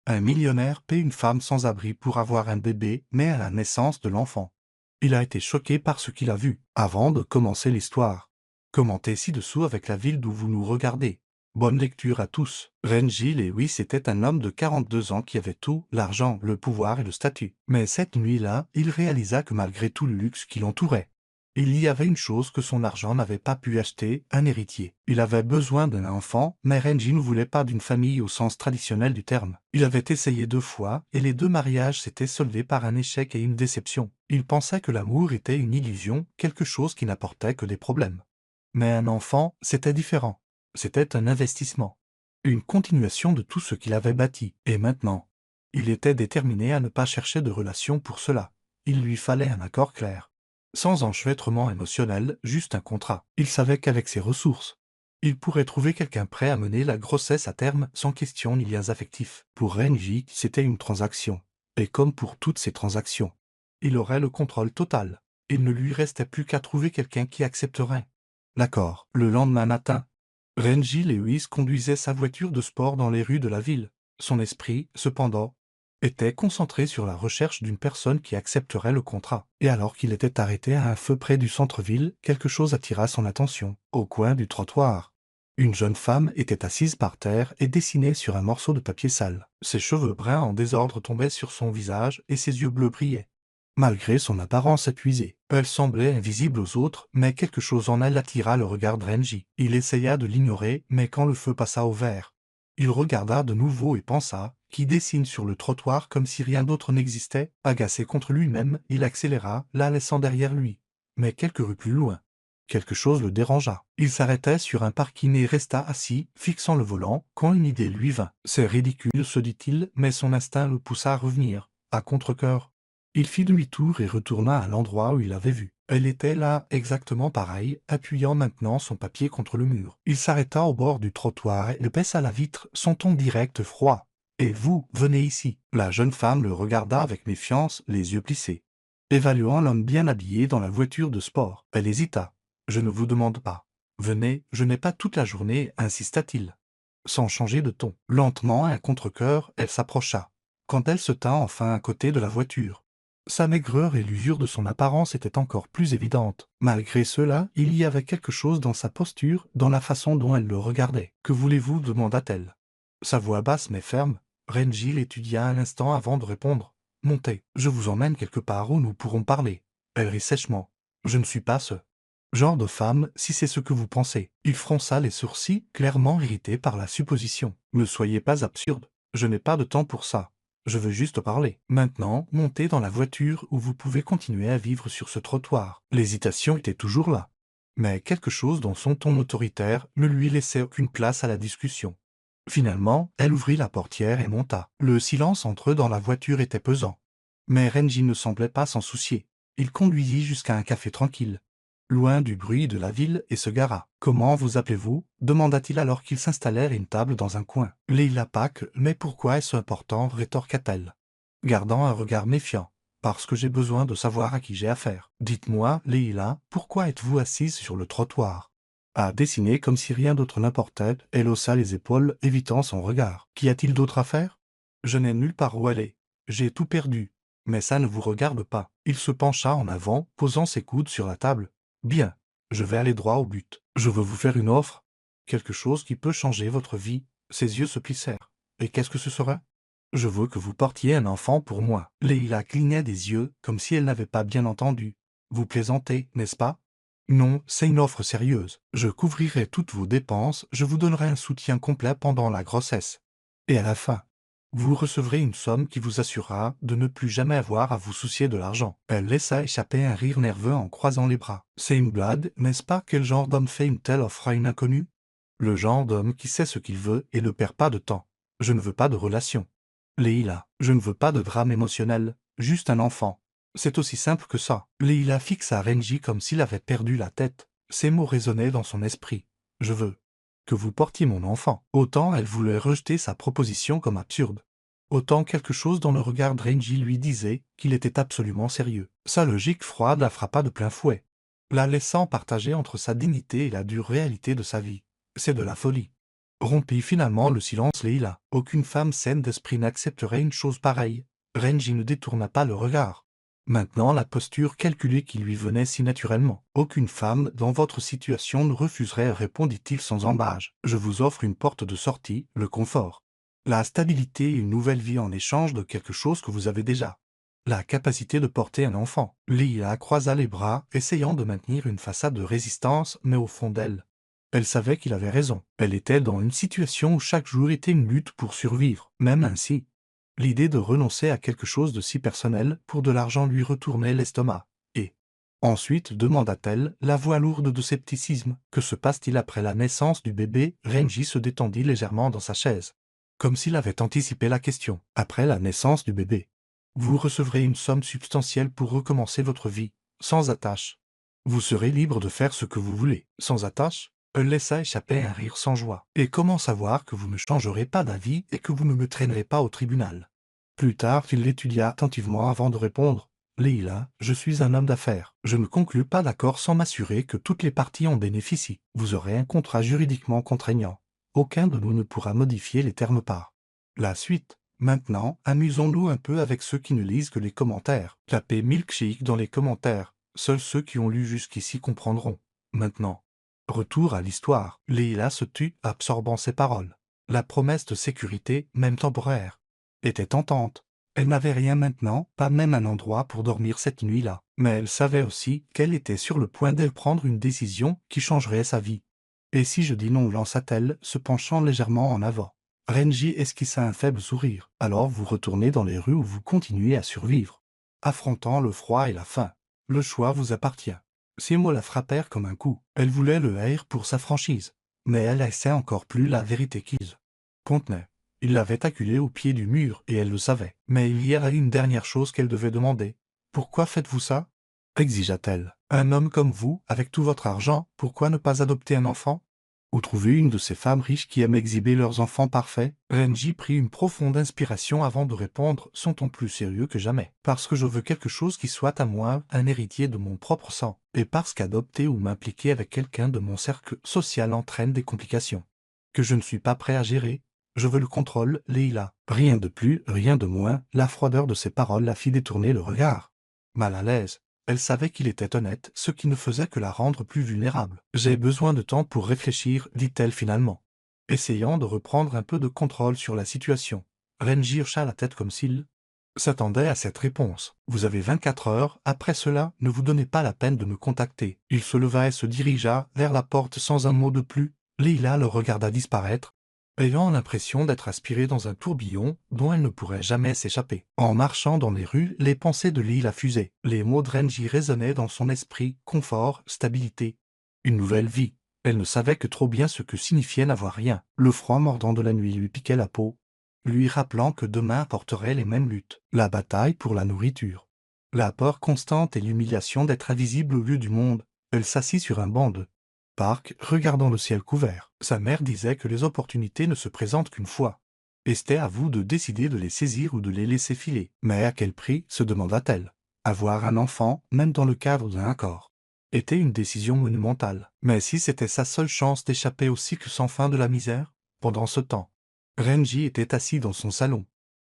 Un millionnaire paie une femme sans abri pour avoir un bébé né à la naissance de l'enfant. Il a été choqué par ce qu'il a vu. Avant de commencer l'histoire, commentez ci-dessous avec la ville d'où vous nous regardez. Bonne lecture à tous. Renji Lewis était un homme de 42 ans qui avait tout, l'argent, le pouvoir et le statut. Mais cette nuit-là, il réalisa que malgré tout le luxe qui l'entourait, il y avait une chose que son argent n'avait pas pu acheter, un héritier. Il avait besoin d'un enfant, mais Renji ne voulait pas d'une famille au sens traditionnel du terme. Il avait essayé 2 fois, et les 2 mariages s'étaient soldés par un échec et une déception. Il pensait que l'amour était une illusion, quelque chose qui n'apportait que des problèmes. Mais un enfant, c'était différent. C'était un investissement. Une continuation de tout ce qu'il avait bâti. Et maintenant, il était déterminé à ne pas chercher de relation pour cela. Il lui fallait un accord clair. Sans enchevêtrement émotionnel, juste un contrat. Il savait qu'avec ses ressources, il pourrait trouver quelqu'un prêt à mener la grossesse à terme sans question ni liens affectifs. Pour Renji, c'était une transaction. Et comme pour toutes ces transactions, il aurait le contrôle total. Il ne lui restait plus qu'à trouver quelqu'un qui accepterait l'accord. Le lendemain matin, Renji Lewis conduisait sa voiture de sport dans les rues de la ville. Son esprit, cependant, était concentré sur la recherche d'une personne qui accepterait le contrat. Et alors qu'il était arrêté à un feu près du centre-ville, quelque chose attira son attention. Au coin du trottoir, une jeune femme était assise par terre et dessinait sur un morceau de papier sale. Ses cheveux bruns en désordre tombaient sur son visage et ses yeux bleus brillaient. Malgré son apparence épuisée, elle semblait invisible aux autres, mais quelque chose en elle attira le regard de Renji. Il essaya de l'ignorer, mais quand le feu passa au vert, il regarda de nouveau et pensa, qui dessine sur le trottoir comme si rien d'autre n'existait. Agacé contre lui-même, il accéléra, la laissant derrière lui. Mais quelques rues plus loin, quelque chose le dérangea. Il s'arrêta sur un parking et resta assis, fixant le volant, quand une idée lui vint. C'est ridicule, se dit-il, mais son instinct le poussa à revenir, à contre-cœur. Il fit demi-tour et retourna à l'endroit où il avait vu. Elle était là, exactement pareille, appuyant maintenant son papier contre le mur. Il s'arrêta au bord du trottoir et baissa la vitre, son ton direct froid. « Et vous, venez ici. » La jeune femme le regarda avec méfiance, les yeux plissés, évaluant l'homme bien habillé dans la voiture de sport. Elle hésita. « Je ne vous demande pas. Venez, je n'ai pas toute la journée, insista-t-il. Sans changer de ton. Lentement, à contre-cœur, elle s'approcha. Quand elle se tint enfin à côté de la voiture, sa maigreur et l'usure de son apparence étaient encore plus évidentes. Malgré cela, il y avait quelque chose dans sa posture, dans la façon dont elle le regardait. « Que voulez-vous » demanda-t-elle. Sa voix basse mais ferme, Renji l'étudia un instant avant de répondre. « Montez, je vous emmène quelque part où nous pourrons parler. » Elle rit sèchement. « Je ne suis pas ce genre de femme, si c'est ce que vous pensez. » Il fronça les sourcils, clairement irrité par la supposition. « Ne soyez pas absurde. Je n'ai pas de temps pour ça. Je veux juste parler. Maintenant, montez dans la voiture où vous pouvez continuer à vivre sur ce trottoir. » L'hésitation était toujours là. Mais quelque chose dans son ton autoritaire ne lui laissait aucune place à la discussion. Finalement, elle ouvrit la portière et monta. Le silence entre eux dans la voiture était pesant. Mais Renji ne semblait pas s'en soucier. Il conduisit jusqu'à un café tranquille, loin du bruit de la ville, et se gara. « Comment vous appelez-vous » demanda-t-il alors qu'ils s'installèrent à une table dans un coin. « Leila Pak, mais pourquoi est-ce important » rétorqua-t-elle, gardant un regard méfiant. « Parce que j'ai besoin de savoir à qui j'ai affaire. Dites-moi, Leila, pourquoi êtes-vous assise sur le trottoir » À dessiner comme si rien d'autre n'importait, elle haussa les épaules, évitant son regard. « Qu'y a-t-il d'autre à faire ?»« Je n'ai nulle part où aller. J'ai tout perdu. Mais ça ne vous regarde pas. » Il se pencha en avant, posant ses coudes sur la table. « Bien, je vais aller droit au but. Je veux vous faire une offre. Quelque chose qui peut changer votre vie. » Ses yeux se plissèrent. « Et qu'est-ce que ce serait ?»« Je veux que vous portiez un enfant pour moi. » Leila clignait des yeux, comme si elle n'avait pas bien entendu. « Vous plaisantez, n'est-ce pas ?»« Non, c'est une offre sérieuse. Je couvrirai toutes vos dépenses, je vous donnerai un soutien complet pendant la grossesse. Et à la fin, vous recevrez une somme qui vous assurera de ne plus jamais avoir à vous soucier de l'argent. » Elle laissa échapper un rire nerveux en croisant les bras. « C'est une blague, n'est-ce pas? Quel genre d'homme fait une telle offre à une inconnue ?»« Le genre d'homme qui sait ce qu'il veut et ne perd pas de temps. Je ne veux pas de relation. Leila, je ne veux pas de drame émotionnel, juste un enfant. C'est aussi simple que ça. » Leila fixa Renji comme s'il avait perdu la tête. Ces mots résonnaient dans son esprit. « Je veux que vous portiez mon enfant. » Autant elle voulait rejeter sa proposition comme absurde, autant quelque chose dans le regard de Renji lui disait qu'il était absolument sérieux. Sa logique froide la frappa de plein fouet, la laissant partager entre sa dignité et la dure réalité de sa vie. « C'est de la folie. Rompit finalement le silence Leila. Aucune femme saine d'esprit n'accepterait une chose pareille. Renji ne détourna pas le regard. Maintenant la posture calculée qui lui venait si naturellement. Aucune femme dans votre situation ne refuserait, répondit-il sans embâche. Je vous offre une porte de sortie, le confort. La stabilité et une nouvelle vie en échange de quelque chose que vous avez déjà. La capacité de porter un enfant. Leila croisa les bras, essayant de maintenir une façade de résistance, mais au fond d'elle. Elle savait qu'il avait raison. Elle était dans une situation où chaque jour était une lutte pour survivre. Même ainsi, l'idée de renoncer à quelque chose de si personnel pour de l'argent lui retournait l'estomac. Et ensuite, demanda-t-elle, la voix lourde de scepticisme, que se passe-t-il après la naissance du bébé? Renji se détendit légèrement dans sa chaise, comme s'il avait anticipé la question. Après la naissance du bébé, vous recevrez une somme substantielle pour recommencer votre vie, sans attache. Vous serez libre de faire ce que vous voulez, sans attache. Elle laissa échapper un rire sans joie. Et comment savoir que vous ne changerez pas d'avis et que vous ne me traînerez pas au tribunal? Plus tard, il l'étudia attentivement avant de répondre. Leila, je suis un homme d'affaires. Je ne conclus pas d'accord sans m'assurer que toutes les parties en bénéficient. Vous aurez un contrat juridiquement contraignant. Aucun de nous ne pourra modifier les termes par la suite. Maintenant, amusons-nous un peu avec ceux qui ne lisent que les commentaires. Tapez milkshake dans les commentaires. Seuls ceux qui ont lu jusqu'ici comprendront. Maintenant. Retour à l'histoire. Leila se tut, absorbant ses paroles. La promesse de sécurité, même temporaire, était tentante. Elle n'avait rien maintenant, pas même un endroit pour dormir cette nuit-là. Mais elle savait aussi qu'elle était sur le point de prendre une décision qui changerait sa vie. Et si je dis non, lança-t-elle, se penchant légèrement en avant. Renji esquissa un faible sourire. Alors vous retournez dans les rues où vous continuez à survivre, affrontant le froid et la faim. Le choix vous appartient. Ces mots la frappèrent comme un coup. Elle voulait le haïr pour sa franchise, mais elle laissait encore plus la vérité qu'ils contenaient. Il l'avait acculée au pied du mur et elle le savait. Mais il y avait une dernière chose qu'elle devait demander. Pourquoi faites-vous ça? Exigea-t-elle. Un homme comme vous, avec tout votre argent, pourquoi ne pas adopter un enfant? Ou trouver une de ces femmes riches qui aiment exhiber leurs enfants parfaits? Renji prit une profonde inspiration avant de répondre, son ton plus sérieux que jamais. Parce que je veux quelque chose qui soit à moi, un héritier de mon propre sang. Et parce qu'adopter ou m'impliquer avec quelqu'un de mon cercle social entraîne des complications que je ne suis pas prêt à gérer. Je veux le contrôle, Leila. Rien de plus, rien de moins. La froideur de ses paroles la fit détourner le regard. Mal à l'aise. Elle savait qu'il était honnête, ce qui ne faisait que la rendre plus vulnérable. J'ai besoin de temps pour réfléchir, dit-elle finalement, essayant de reprendre un peu de contrôle sur la situation. Renji hocha la tête comme s'il s'attendait à cette réponse. Vous avez 24 heures, après cela, ne vous donnez pas la peine de me contacter. Il se leva et se dirigea vers la porte sans un mot de plus. Leila le regarda disparaître, ayant l'impression d'être aspirée dans un tourbillon dont elle ne pourrait jamais s'échapper. En marchant dans les rues, les pensées de Leila fusaient. Les mots de Renji résonnaient dans son esprit, confort, stabilité, une nouvelle vie. Elle ne savait que trop bien ce que signifiait n'avoir rien. Le froid mordant de la nuit lui piquait la peau, lui rappelant que demain apporterait les mêmes luttes. La bataille pour la nourriture, la peur constante et l'humiliation d'être invisible au lieu du monde. Elle s'assit sur un banc de parc, regardant le ciel couvert. Sa mère disait que les opportunités ne se présentent qu'une fois. Et c'était à vous de décider de les saisir ou de les laisser filer. Mais à quel prix, se demanda-t-elle. Avoir un enfant, même dans le cadre d'un accord, était une décision monumentale. Mais si c'était sa seule chance d'échapper au cycle sans fin de la misère? Pendant ce temps, Renji était assis dans son salon,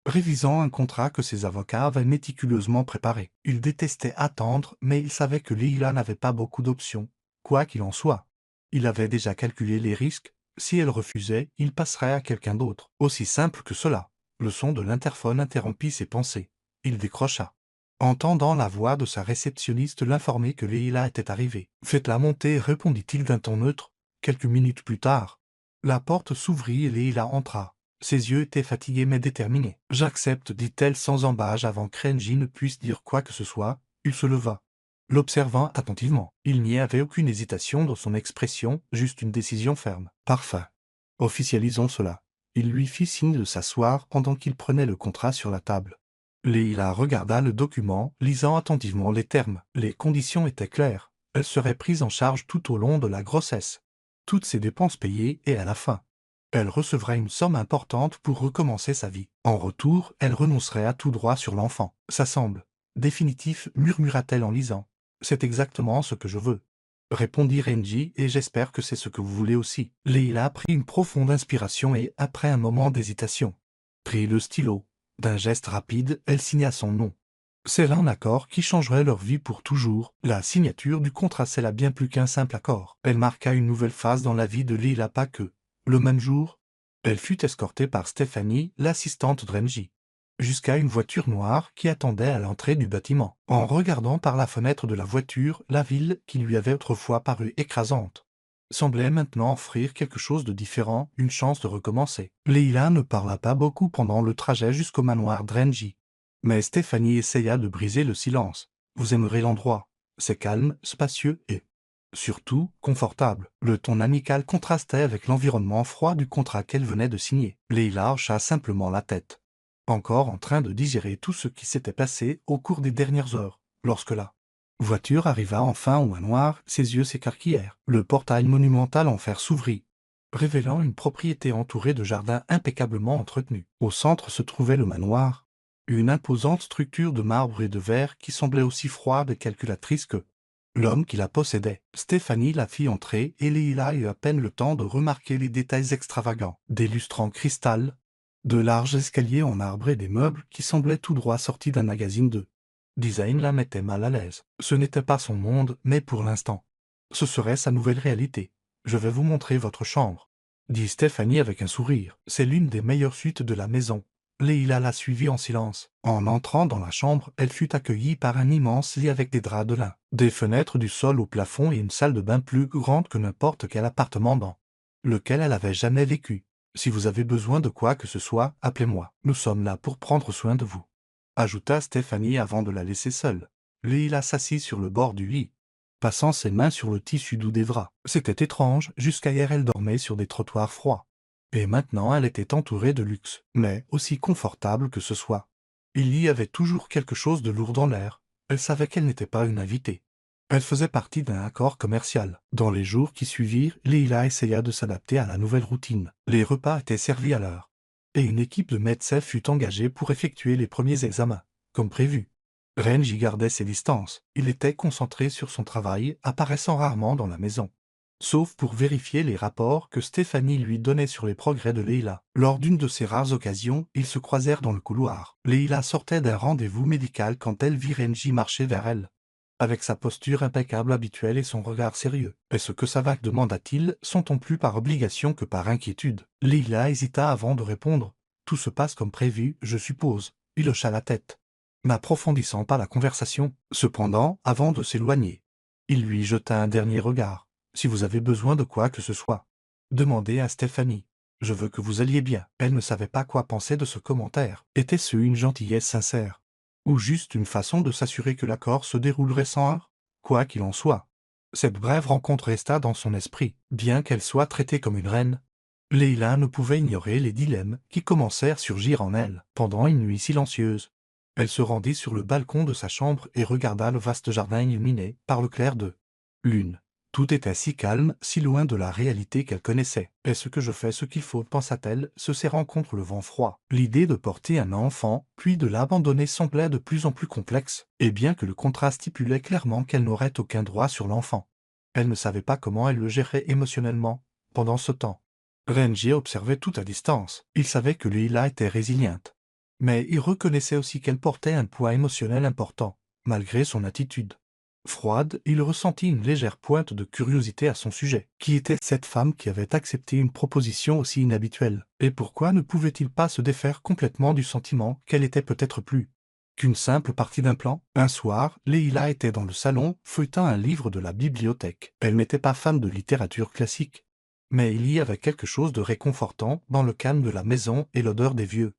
révisant un contrat que ses avocats avaient méticuleusement préparé. Il détestait attendre, mais il savait que Leila n'avait pas beaucoup d'options, quoi qu'il en soit. Il avait déjà calculé les risques. Si elle refusait, il passerait à quelqu'un d'autre. Aussi simple que cela. Le son de l'interphone interrompit ses pensées. Il décrocha, entendant la voix de sa réceptionniste l'informer que Leila était arrivée. « Faites-la monter », répondit-il d'un ton neutre. Quelques minutes plus tard, la porte s'ouvrit et Leila entra. Ses yeux étaient fatigués mais déterminés. « J'accepte », dit-elle sans embâche avant que Renji ne puisse dire quoi que ce soit. Il se leva, l'observant attentivement. Il n'y avait aucune hésitation dans son expression, juste une décision ferme. « Parfait. Officialisons cela. » Il lui fit signe de s'asseoir pendant qu'il prenait le contrat sur la table. Leila regarda le document, lisant attentivement les termes. Les conditions étaient claires. Elle serait prise en charge tout au long de la grossesse, toutes ses dépenses payées et à la fin, elle recevrait une somme importante pour recommencer sa vie. En retour, elle renoncerait à tout droit sur l'enfant. « Ça semble définitif », murmura-t-elle en lisant. « C'est exactement ce que je veux. » répondit Renji, et j'espère que c'est ce que vous voulez aussi. Leila prit une profonde inspiration et, après un moment d'hésitation, prit le stylo. D'un geste rapide, elle signa son nom. C'est là un accord qui changerait leur vie pour toujours. La signature du contrat scella bien plus qu'un simple accord. Elle marqua une nouvelle phase dans la vie de Leila, pas que. Le même jour, elle fut escortée par Stéphanie, l'assistante de Renji, jusqu'à une voiture noire qui attendait à l'entrée du bâtiment. En regardant par la fenêtre de la voiture, la ville, qui lui avait autrefois paru écrasante, semblait maintenant offrir quelque chose de différent, une chance de recommencer. Leila ne parla pas beaucoup pendant le trajet jusqu'au manoir de Renji. Mais Stéphanie essaya de briser le silence. Vous aimerez l'endroit. C'est calme, spacieux et, surtout, confortable. Le ton amical contrastait avec l'environnement froid du contrat qu'elle venait de signer. Leila hocha simplement la tête, encore en train de digérer tout ce qui s'était passé au cours des dernières heures, lorsque la voiture arriva enfin au manoir, ses yeux s'écarquillèrent. Le portail monumental en fer s'ouvrit, révélant une propriété entourée de jardins impeccablement entretenus. Au centre se trouvait le manoir, une imposante structure de marbre et de verre qui semblait aussi froide et calculatrice que l'homme qui la possédait. Stéphanie la fit entrer et Leila eut à peine le temps de remarquer les détails extravagants, des lustres en cristal, de larges escaliers en marbre et des meubles qui semblaient tout droit sortis d'un magazine de design la mettait mal à l'aise. Ce n'était pas son monde, mais pour l'instant, ce serait sa nouvelle réalité. Je vais vous montrer votre chambre, dit Stéphanie avec un sourire. C'est l'une des meilleures suites de la maison. Leila la suivit en silence. En entrant dans la chambre, elle fut accueillie par un immense lit avec des draps de lin, des fenêtres du sol au plafond et une salle de bain plus grande que n'importe quel appartement dans lequel elle avait jamais vécu. Si vous avez besoin de quoi que ce soit, appelez-moi. Nous sommes là pour prendre soin de vous, ajouta Stéphanie avant de la laisser seule. Leila s'assit sur le bord du lit, passant ses mains sur le tissu doux des draps. C'était étrange, jusqu'à hier elle dormait sur des trottoirs froids. Et maintenant elle était entourée de luxe, mais aussi confortable que ce soit. Il y avait toujours quelque chose de lourd dans l'air. Elle savait qu'elle n'était pas une invitée. Elle faisait partie d'un accord commercial. Dans les jours qui suivirent, Leila essaya de s'adapter à la nouvelle routine. Les repas étaient servis à l'heure, et une équipe de médecins fut engagée pour effectuer les premiers examens, comme prévu. Renji gardait ses distances. Il était concentré sur son travail, apparaissant rarement dans la maison, sauf pour vérifier les rapports que Stéphanie lui donnait sur les progrès de Leila. Lors d'une de ces rares occasions, ils se croisèrent dans le couloir. Leila sortait d'un rendez-vous médical quand elle vit Renji marcher vers elle, avec sa posture impeccable habituelle et son regard sérieux. « Est-ce que ça va ?» demanda-t-il, son ton plus par obligation que par inquiétude. Leila hésita avant de répondre. « Tout se passe comme prévu, je suppose. » Il hocha la tête, n'approfondissant pas la conversation. Cependant, avant de s'éloigner, il lui jeta un dernier regard. « Si vous avez besoin de quoi que ce soit, demandez à Stéphanie. Je veux que vous alliez bien. » Elle ne savait pas quoi penser de ce commentaire. Était-ce une gentillesse sincère, ou juste une façon de s'assurer que l'accord se déroulerait sans heurts? Quoi qu'il en soit, cette brève rencontre resta dans son esprit. Bien qu'elle soit traitée comme une reine, Leila ne pouvait ignorer les dilemmes qui commençaient à surgir en elle. Pendant une nuit silencieuse, elle se rendit sur le balcon de sa chambre et regarda le vaste jardin illuminé par le clair de lune. Tout était si calme, si loin de la réalité qu'elle connaissait. « Est-ce que je fais ce qu'il faut ?» pensa-t-elle, se serrant contre le vent froid. L'idée de porter un enfant, puis de l'abandonner semblait de plus en plus complexe, et bien que le contrat stipulait clairement qu'elle n'aurait aucun droit sur l'enfant, elle ne savait pas comment elle le gérerait émotionnellement. Pendant ce temps, Renji observait tout à distance. Il savait que Leila était résiliente, mais il reconnaissait aussi qu'elle portait un poids émotionnel important, malgré son attitude froide. Il ressentit une légère pointe de curiosité à son sujet. Qui était cette femme qui avait accepté une proposition aussi inhabituelle? Et pourquoi ne pouvait-il pas se défaire complètement du sentiment qu'elle était peut-être plus qu'une simple partie d'un plan? Un soir, Leila était dans le salon, feuilletant un livre de la bibliothèque. Elle n'était pas fan de littérature classique, mais il y avait quelque chose de réconfortant dans le calme de la maison et l'odeur des vieux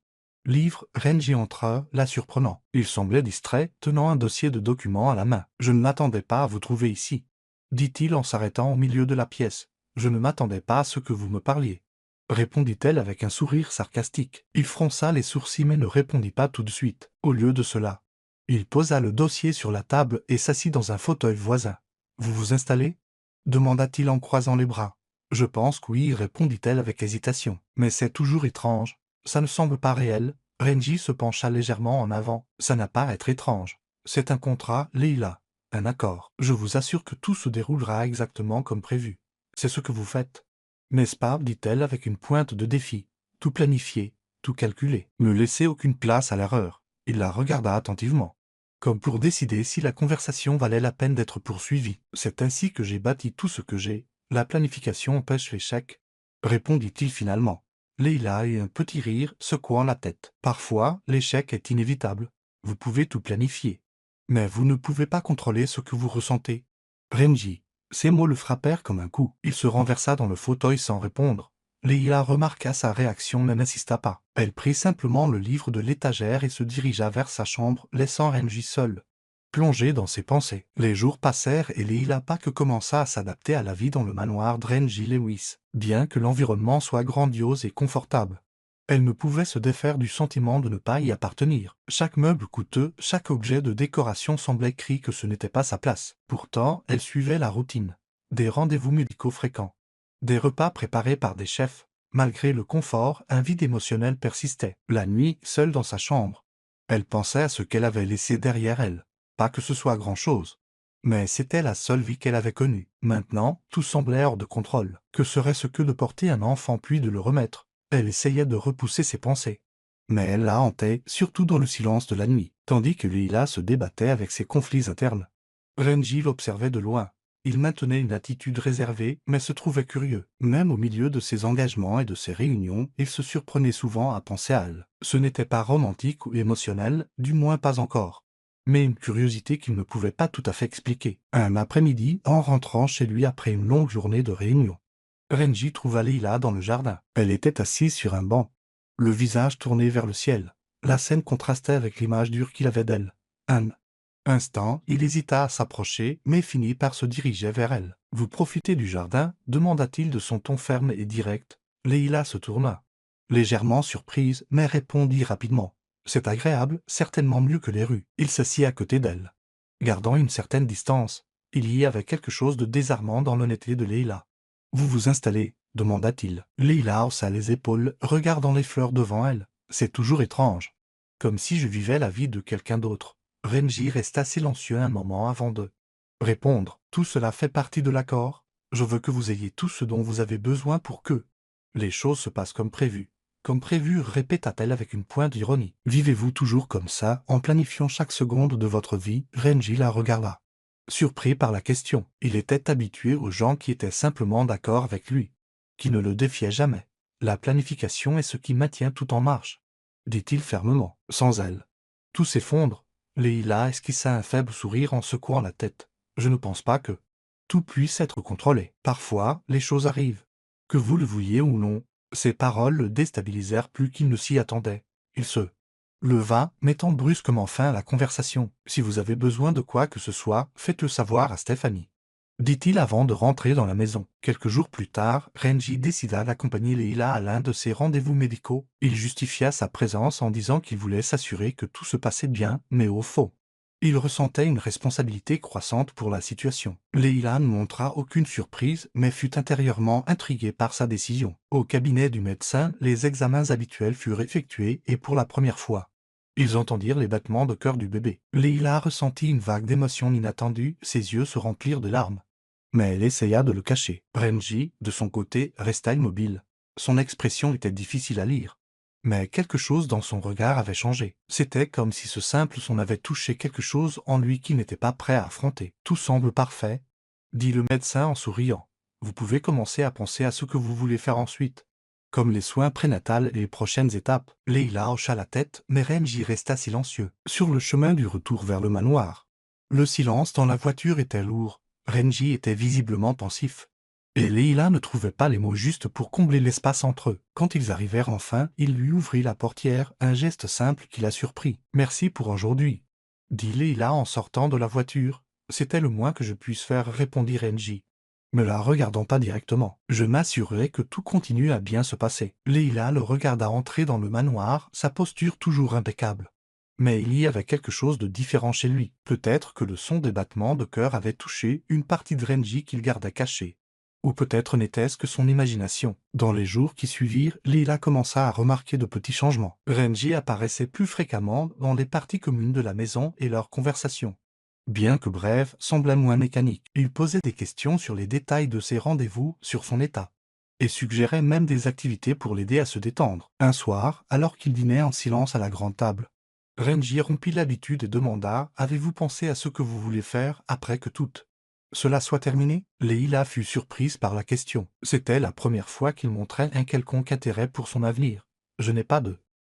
livre. Renji entra, la surprenant. Il semblait distrait, tenant un dossier de documents à la main. « Je ne m'attendais pas à vous trouver ici, » dit-il en s'arrêtant au milieu de la pièce. « Je ne m'attendais pas à ce que vous me parliez, » répondit-elle avec un sourire sarcastique. Il fronça les sourcils mais ne répondit pas tout de suite. Au lieu de cela, il posa le dossier sur la table et s'assit dans un fauteuil voisin. « Vous vous installez ?» demanda-t-il en croisant les bras. « Je pense que oui, » répondit-elle avec hésitation. « Mais c'est toujours étrange. Ça ne semble pas réel. » Renji se pencha légèrement en avant. « Ça n'a pas à être étrange. C'est un contrat, Leila. Un accord. Je vous assure que tout se déroulera exactement comme prévu. C'est ce que vous faites. N'est-ce pas, dit-elle avec une pointe de défi. Tout planifié, tout calculé. Ne laissez aucune place à l'erreur. Il la regarda attentivement, comme pour décider si la conversation valait la peine d'être poursuivie. C'est ainsi que j'ai bâti tout ce que j'ai. La planification empêche l'échec, répondit-il finalement. Leila eut un petit rire, secouant la tête. Parfois, l'échec est inévitable. Vous pouvez tout planifier, mais vous ne pouvez pas contrôler ce que vous ressentez. Renji. Ces mots le frappèrent comme un coup. Il se renversa dans le fauteuil sans répondre. Leila remarqua sa réaction mais n'insista pas. Elle prit simplement le livre de l'étagère et se dirigea vers sa chambre, laissant Renji seul, plongé dans ses pensées. Les jours passèrent et Leila Pack commença à s'adapter à la vie dans le manoir de Renji Lewis, bien que l'environnement soit grandiose et confortable. Elle ne pouvait se défaire du sentiment de ne pas y appartenir. Chaque meuble coûteux, chaque objet de décoration semblait crier que ce n'était pas sa place. Pourtant, elle suivait la routine. Des rendez-vous médicaux fréquents, des repas préparés par des chefs. Malgré le confort, un vide émotionnel persistait. La nuit, seule dans sa chambre, elle pensait à ce qu'elle avait laissé derrière elle. Pas que ce soit grand-chose, mais c'était la seule vie qu'elle avait connue. Maintenant, tout semblait hors de contrôle. Que serait-ce que de porter un enfant puis de le remettre? Elle essayait de repousser ses pensées, mais elle la hantait, surtout dans le silence de la nuit, tandis que Leila se débattait avec ses conflits internes. Renji l'observait de loin. Il maintenait une attitude réservée, mais se trouvait curieux. Même au milieu de ses engagements et de ses réunions, il se surprenait souvent à penser à elle. Ce n'était pas romantique ou émotionnel, du moins pas encore, mais une curiosité qu'il ne pouvait pas tout à fait expliquer. Un après-midi, en rentrant chez lui après une longue journée de réunion, Renji trouva Leila dans le jardin. Elle était assise sur un banc, le visage tourné vers le ciel. La scène contrastait avec l'image dure qu'il avait d'elle. Un instant, il hésita à s'approcher, mais finit par se diriger vers elle. « Vous profitez du jardin ?» demanda-t-il de son ton ferme et direct. Leila se tourna, légèrement surprise, mais répondit rapidement. « C'est agréable, certainement mieux que les rues. » Il s'assit à côté d'elle, gardant une certaine distance. Il y avait quelque chose de désarmant dans l'honnêteté de Leila. « Vous vous installez ?» demanda-t-il. Leila haussa les épaules, regardant les fleurs devant elle. « C'est toujours étrange. Comme si je vivais la vie de quelqu'un d'autre. » Renji resta silencieux un moment avant de répondre. « Tout cela fait partie de l'accord. Je veux que vous ayez tout ce dont vous avez besoin pour que les choses se passent comme prévu. » Comme prévu, répéta-t-elle avec une pointe d'ironie. « Vivez-vous toujours comme ça, en planifiant chaque seconde de votre vie ?» Renji la regarda, surpris par la question. Il était habitué aux gens qui étaient simplement d'accord avec lui, qui ne le défiaient jamais. « La planification est ce qui maintient tout en marche, » dit-il fermement. « Sans elle, tout s'effondre. » Leila esquissa un faible sourire en secouant la tête. « Je ne pense pas que tout puisse être contrôlé. Parfois, les choses arrivent, que vous le vouliez ou non. » Ces paroles le déstabilisèrent plus qu'il ne s'y attendait. Il se leva, mettant brusquement fin à la conversation. « Si vous avez besoin de quoi que ce soit, faites-le savoir à Stéphanie, » dit-il avant de rentrer dans la maison. Quelques jours plus tard, Renji décida d'accompagner Leila à l'un de ses rendez-vous médicaux. Il justifia sa présence en disant qu'il voulait s'assurer que tout se passait bien, mais au fond, il ressentait une responsabilité croissante pour la situation. Leila ne montra aucune surprise, mais fut intérieurement intriguée par sa décision. Au cabinet du médecin, les examens habituels furent effectués et pour la première fois, ils entendirent les battements de cœur du bébé. Leila ressentit une vague d'émotion inattendue, ses yeux se remplirent de larmes, mais elle essaya de le cacher. Renji, de son côté, resta immobile. Son expression était difficile à lire, mais quelque chose dans son regard avait changé. C'était comme si ce simple son avait touché quelque chose en lui qu'il n'était pas prêt à affronter. « Tout semble parfait, » dit le médecin en souriant. « Vous pouvez commencer à penser à ce que vous voulez faire ensuite, comme les soins prénatals et les prochaines étapes. » Leila hocha la tête, mais Renji resta silencieux. Sur le chemin du retour vers le manoir, le silence dans la voiture était lourd. Renji était visiblement pensif, et Leila ne trouvait pas les mots justes pour combler l'espace entre eux. Quand ils arrivèrent enfin, il lui ouvrit la portière, un geste simple qui la surprit. « Merci pour aujourd'hui, » dit Leila en sortant de la voiture. « C'était le moins que je puisse faire, » répondit Renji, me la regardant pas directement. « Je m'assurerai que tout continue à bien se passer. » Leila le regarda entrer dans le manoir, sa posture toujours impeccable. Mais il y avait quelque chose de différent chez lui. Peut-être que le son des battements de cœur avait touché une partie de Renji qu'il gardait cachée. Ou peut-être n'était-ce que son imagination. Dans les jours qui suivirent, Leila commença à remarquer de petits changements. Renji apparaissait plus fréquemment dans les parties communes de la maison et leurs conversations. bien que bref, semblait moins mécanique. Il posait des questions sur les détails de ses rendez-vous, sur son état, et suggérait même des activités pour l'aider à se détendre. Un soir, alors qu'il dînait en silence à la grande table, Renji rompit l'habitude et demanda « Avez-vous pensé à ce que vous voulez faire après que tout cela soit terminé ?» Leila fut surprise par la question. C'était la première fois qu'il montrait un quelconque intérêt pour son avenir. « Je n'ai pas de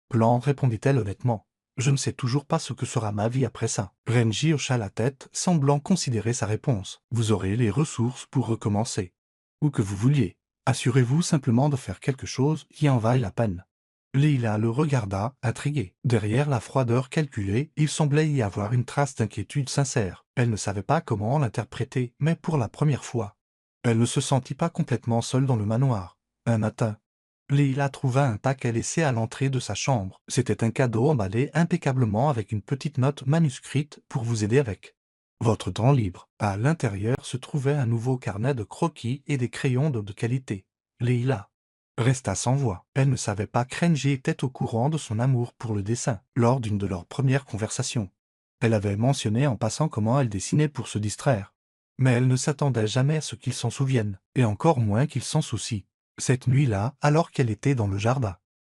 plan, répondit-elle honnêtement. Je ne sais toujours pas ce que sera ma vie après ça. Renji hocha la tête, semblant considérer sa réponse. Vous aurez les ressources pour recommencer. Où que vous vouliez. Assurez-vous simplement de faire quelque chose qui en vaille la peine. Leila le regarda, intriguée. Derrière la froideur calculée, il semblait y avoir une trace d'inquiétude sincère. Elle ne savait pas comment l'interpréter, mais pour la première fois, elle ne se sentit pas complètement seule dans le manoir. Un matin, Leila trouva un paquet laissé à l'entrée de sa chambre. C'était un cadeau emballé impeccablement avec une petite note manuscrite pour vous aider avec votre temps libre. À l'intérieur se trouvait un nouveau carnet de croquis et des crayons de qualité. Leila resta sans voix. Elle ne savait pas que Renji était au courant de son amour pour le dessin. Lors d'une de leurs premières conversations, elle avait mentionné en passant comment elle dessinait pour se distraire. Mais elle ne s'attendait jamais à ce qu'il s'en souvienne, et encore moins qu'il s'en soucie. Cette nuit-là, alors qu'elle était dans le jardin,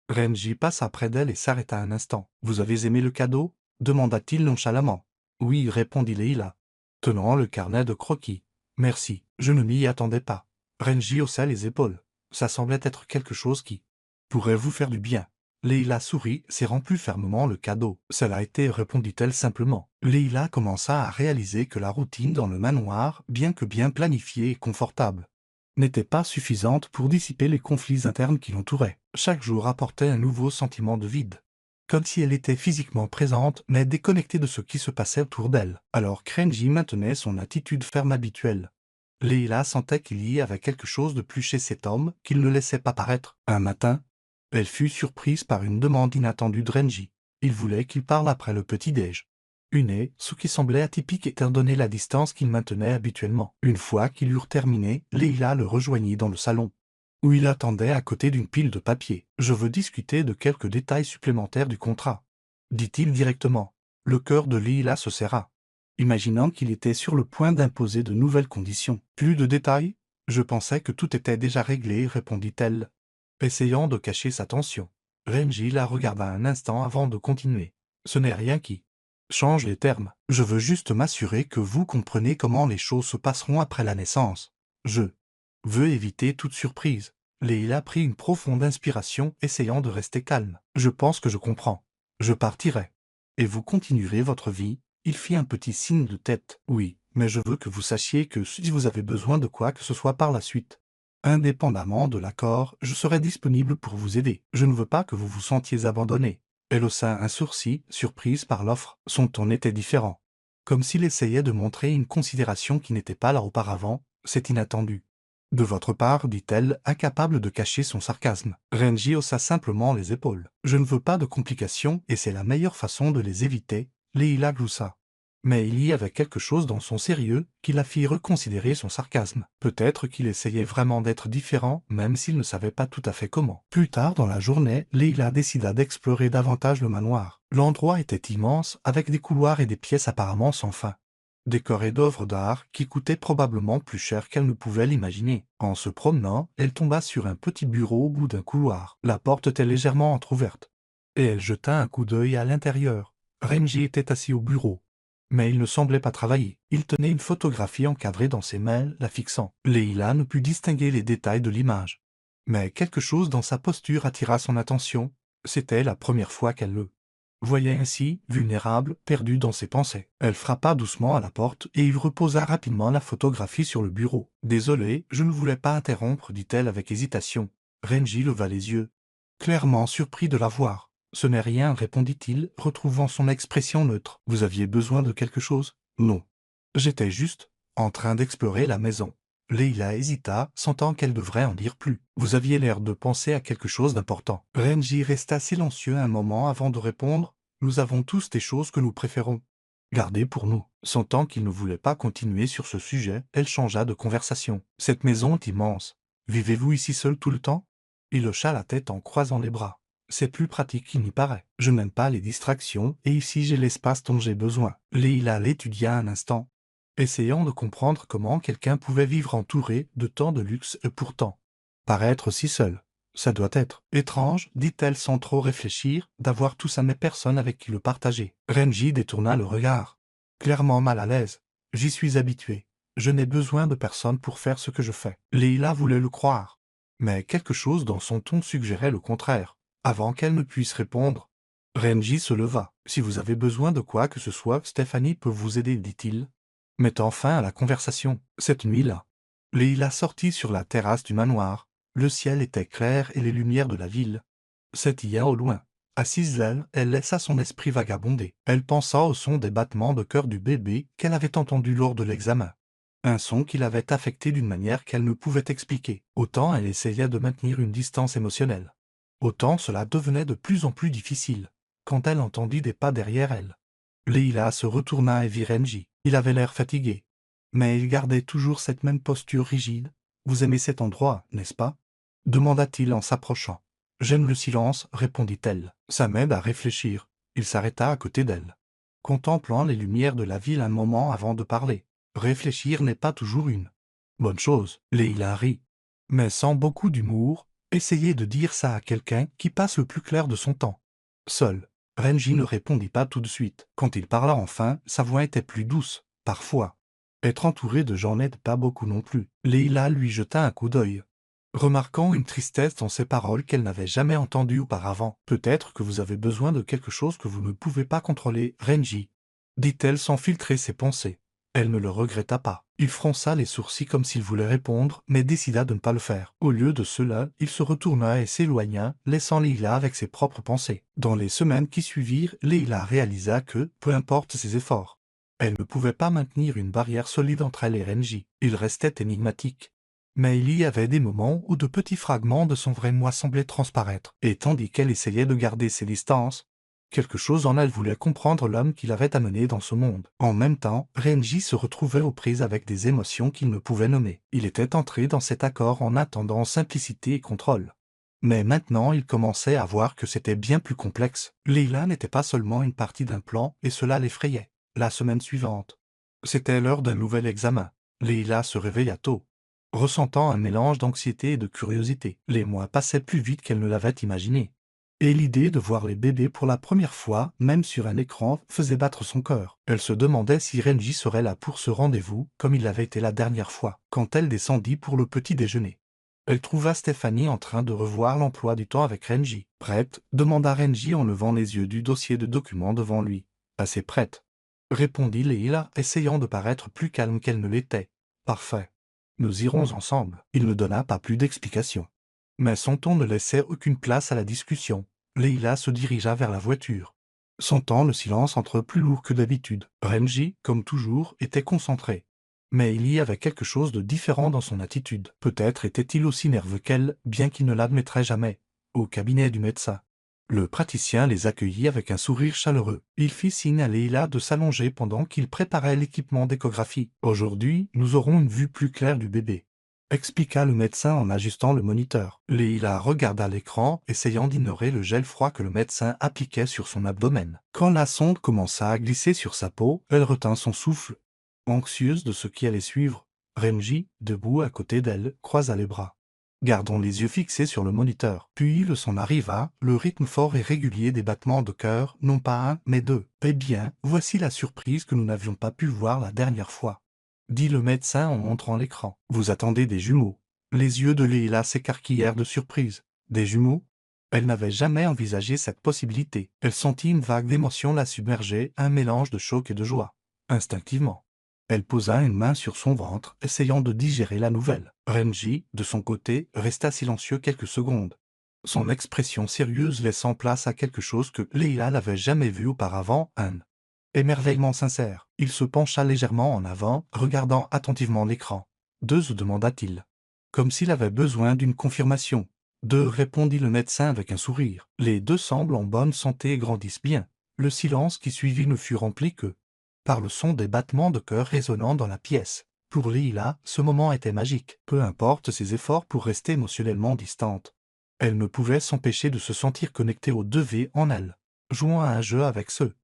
Renji passa près d'elle et s'arrêta un instant. « Vous avez aimé le cadeau ?» demanda-t-il nonchalamment. « Oui, répondit Leila, tenant le carnet de croquis. « Merci, je ne m'y attendais pas. » Renji haussa les épaules. Ça semblait être quelque chose qui pourrait vous faire du bien. Leila sourit, serrant plus fermement le cadeau. « Ça l'a été, répondit-elle simplement. Leila commença à réaliser que la routine dans le manoir, bien que bien planifiée et confortable, n'était pas suffisante pour dissiper les conflits internes qui l'entouraient. Chaque jour apportait un nouveau sentiment de vide, comme si elle était physiquement présente mais déconnectée de ce qui se passait autour d'elle. Alors Renji maintenait son attitude ferme habituelle. Leila sentait qu'il y avait quelque chose de plus chez cet homme qu'il ne laissait pas paraître. Un matin, elle fut surprise par une demande inattendue de Renji. Il voulait qu'il parle après le petit-déj. Ce qui semblait atypique étant donné la distance qu'il maintenait habituellement. Une fois qu'ils eurent terminé, Leila le rejoignit dans le salon, où il attendait à côté d'une pile de papier. « Je veux discuter de quelques détails supplémentaires du contrat, » dit-il directement. Le cœur de Leila se serra, imaginant qu'il était sur le point d'imposer de nouvelles conditions. « Plus de détails ? Je pensais que tout était déjà réglé, » répondit-elle, essayant de cacher sa tension. Renji la regarda un instant avant de continuer. « Ce n'est rien qui change les termes. Je veux juste m'assurer que vous comprenez comment les choses se passeront après la naissance. Je veux éviter toute surprise. » Leila prit une profonde inspiration, essayant de rester calme. « Je pense que je comprends. Je partirai. Et vous continuerez votre vie. » Il fit un petit signe de tête. « Oui, mais je veux que vous sachiez que si vous avez besoin de quoi que ce soit par la suite, indépendamment de l'accord, je serai disponible pour vous aider. Je ne veux pas que vous vous sentiez abandonné. » Elle haussa un sourcil, surprise par l'offre. Son ton était différent, comme s'il essayait de montrer une considération qui n'était pas là auparavant. « C'est inattendu de votre part, dit-elle, incapable de cacher son sarcasme. Renji haussa simplement les épaules. « Je ne veux pas de complications et c'est la meilleure façon de les éviter. » Leila gloussa. Mais il y avait quelque chose dans son sérieux qui la fit reconsidérer son sarcasme. Peut-être qu'il essayait vraiment d'être différent, même s'il ne savait pas tout à fait comment. Plus tard dans la journée, Leila décida d'explorer davantage le manoir. L'endroit était immense, avec des couloirs et des pièces apparemment sans fin, décorées d'œuvres d'art qui coûtaient probablement plus cher qu'elle ne pouvait l'imaginer. En se promenant, elle tomba sur un petit bureau au bout d'un couloir. La porte était légèrement entr'ouverte, et elle jeta un coup d'œil à l'intérieur. Renji était assis au bureau, mais il ne semblait pas travailler. Il tenait une photographie encadrée dans ses mains, la fixant. Leila ne put distinguer les détails de l'image, mais quelque chose dans sa posture attira son attention. C'était la première fois qu'elle le voyait ainsi, vulnérable, perdu dans ses pensées. Elle frappa doucement à la porte et il reposa rapidement la photographie sur le bureau. « Désolée, je ne voulais pas interrompre, dit-elle avec hésitation. » Renji leva les yeux, clairement surpris de la voir. « Ce n'est rien, répondit-il, retrouvant son expression neutre. Vous aviez besoin de quelque chose ? » « Non. J'étais juste en train d'explorer la maison. » Leila hésita, sentant qu'elle devrait en dire plus. « Vous aviez l'air de penser à quelque chose d'important. » Renji resta silencieux un moment avant de répondre. « Nous avons tous des choses que nous préférons garder pour nous. » Sentant qu'il ne voulait pas continuer sur ce sujet, elle changea de conversation. « Cette maison est immense. Vivez-vous ici seul tout le temps ?» Il hocha la tête en croisant les bras. C'est plus pratique qu'il n'y paraît. Je n'aime pas les distractions, et ici j'ai l'espace dont j'ai besoin. Leila l'étudia un instant, essayant de comprendre comment quelqu'un pouvait vivre entouré de tant de luxe et pourtant paraître si seul. Ça doit être étrange, dit-elle sans trop réfléchir, d'avoir tout ça mais personne avec qui le partager. Renji détourna le regard, clairement mal à l'aise. J'y suis habitué. Je n'ai besoin de personne pour faire ce que je fais. Leila voulait le croire. Mais quelque chose dans son ton suggérait le contraire. Avant qu'elle ne puisse répondre, Renji se leva. Si vous avez besoin de quoi que ce soit, Stéphanie peut vous aider, dit-il, mettant fin à la conversation. Cette nuit-là, Leila sortit sur la terrasse du manoir. Le ciel était clair et les lumières de la ville s'éteillaient au loin. Assise là, elle laissa son esprit vagabonder. Elle pensa au son des battements de cœur du bébé qu'elle avait entendu lors de l'examen. Un son qui l'avait affectée d'une manière qu'elle ne pouvait expliquer. Autant elle essayait de maintenir une distance émotionnelle, autant cela devenait de plus en plus difficile, quand elle entendit des pas derrière elle. Leila se retourna et vit Renji. Il avait l'air fatigué, mais il gardait toujours cette même posture rigide. « Vous aimez cet endroit, n'est-ce pas » demanda-t-il en s'approchant. « J'aime le silence, répondit-elle. Ça m'aide à réfléchir. » Il s'arrêta à côté d'elle, contemplant les lumières de la ville un moment avant de parler. Réfléchir n'est pas toujours une bonne chose. Leila rit, mais sans beaucoup d'humour. Essayer de dire ça à quelqu'un qui passe le plus clair de son temps seul. Renji ne répondit pas tout de suite. Quand il parla enfin, sa voix était plus douce. Parfois, être entouré de gens n'aide pas beaucoup non plus. Leila lui jeta un coup d'œil, remarquant une tristesse dans ses paroles qu'elle n'avait jamais entendues auparavant. « Peut-être que vous avez besoin de quelque chose que vous ne pouvez pas contrôler, Renji, » dit-elle sans filtrer ses pensées. Elle ne le regretta pas. Il fronça les sourcils comme s'il voulait répondre, mais décida de ne pas le faire. Au lieu de cela, il se retourna et s'éloigna, laissant Leila avec ses propres pensées. Dans les semaines qui suivirent, Leila réalisa que, peu importe ses efforts, elle ne pouvait pas maintenir une barrière solide entre elle et Renji. Il restait énigmatique. Mais il y avait des moments où de petits fragments de son vrai moi semblaient transparaître, et tandis qu'elle essayait de garder ses distances, quelque chose en elle voulait comprendre l'homme qui l'avait amené dans ce monde. En même temps, Renji se retrouvait aux prises avec des émotions qu'il ne pouvait nommer. Il était entré dans cet accord en attendant simplicité et contrôle. Mais maintenant il commençait à voir que c'était bien plus complexe. Leila n'était pas seulement une partie d'un plan, et cela l'effrayait. La semaine suivante, c'était l'heure d'un nouvel examen. Leila se réveilla tôt, ressentant un mélange d'anxiété et de curiosité. Les mois passaient plus vite qu'elle ne l'avait imaginé. Et l'idée de voir les bébés pour la première fois, même sur un écran, faisait battre son cœur. Elle se demandait si Renji serait là pour ce rendez-vous, comme il l'avait été la dernière fois, quand elle descendit pour le petit déjeuner. Elle trouva Stéphanie en train de revoir l'emploi du temps avec Renji. « Prête » demanda Renji en levant les yeux du dossier de documents devant lui. « Assez prête » répondit Leila, essayant de paraître plus calme qu'elle ne l'était. « Parfait. Nous irons ensemble. » Il ne donna pas plus d'explications. Mais son ton ne laissait aucune place à la discussion. Leila se dirigea vers la voiture, sentant le silence entre eux plus lourd que d'habitude. Renji, comme toujours, était concentré. Mais il y avait quelque chose de différent dans son attitude. Peut-être était-il aussi nerveux qu'elle, bien qu'il ne l'admettrait jamais. Au cabinet du médecin, le praticien les accueillit avec un sourire chaleureux. Il fit signe à Leila de s'allonger pendant qu'il préparait l'équipement d'échographie. « Aujourd'hui, nous aurons une vue plus claire du bébé », expliqua le médecin en ajustant le moniteur. Leila regarda l'écran, essayant d'ignorer le gel froid que le médecin appliquait sur son abdomen. Quand la sonde commença à glisser sur sa peau, elle retint son souffle, anxieuse de ce qui allait suivre. Renji, debout à côté d'elle, croisa les bras, gardant les yeux fixés sur le moniteur. Puis le son arriva, le rythme fort et régulier des battements de cœur, non pas un, mais deux. « Eh bien, voici la surprise que nous n'avions pas pu voir la dernière fois », dit le médecin en montrant l'écran. « Vous attendez des jumeaux ?» Les yeux de Leila s'écarquillèrent de surprise. Des jumeaux? Elle n'avait jamais envisagé cette possibilité. Elle sentit une vague d'émotion la submerger, un mélange de choc et de joie. Instinctivement, elle posa une main sur son ventre, essayant de digérer la nouvelle. Renji, de son côté, resta silencieux quelques secondes, son expression sérieuse laissant place à quelque chose que Leila n'avait jamais vu auparavant, un émerveillement sincère. Il se pencha légèrement en avant, regardant attentivement l'écran. « Deux » demanda-t-il, comme s'il avait besoin d'une confirmation. « Deux » répondit le médecin avec un sourire. « Les deux semblent en bonne santé et grandissent bien. » Le silence qui suivit ne fut rempli que par le son des battements de cœur résonnant dans la pièce. Pour Leila, ce moment était magique. Peu importe ses efforts pour rester émotionnellement distante, Elle ne pouvait s'empêcher de se sentir connectée aux 2V en elle, jouant à un jeu avec ceux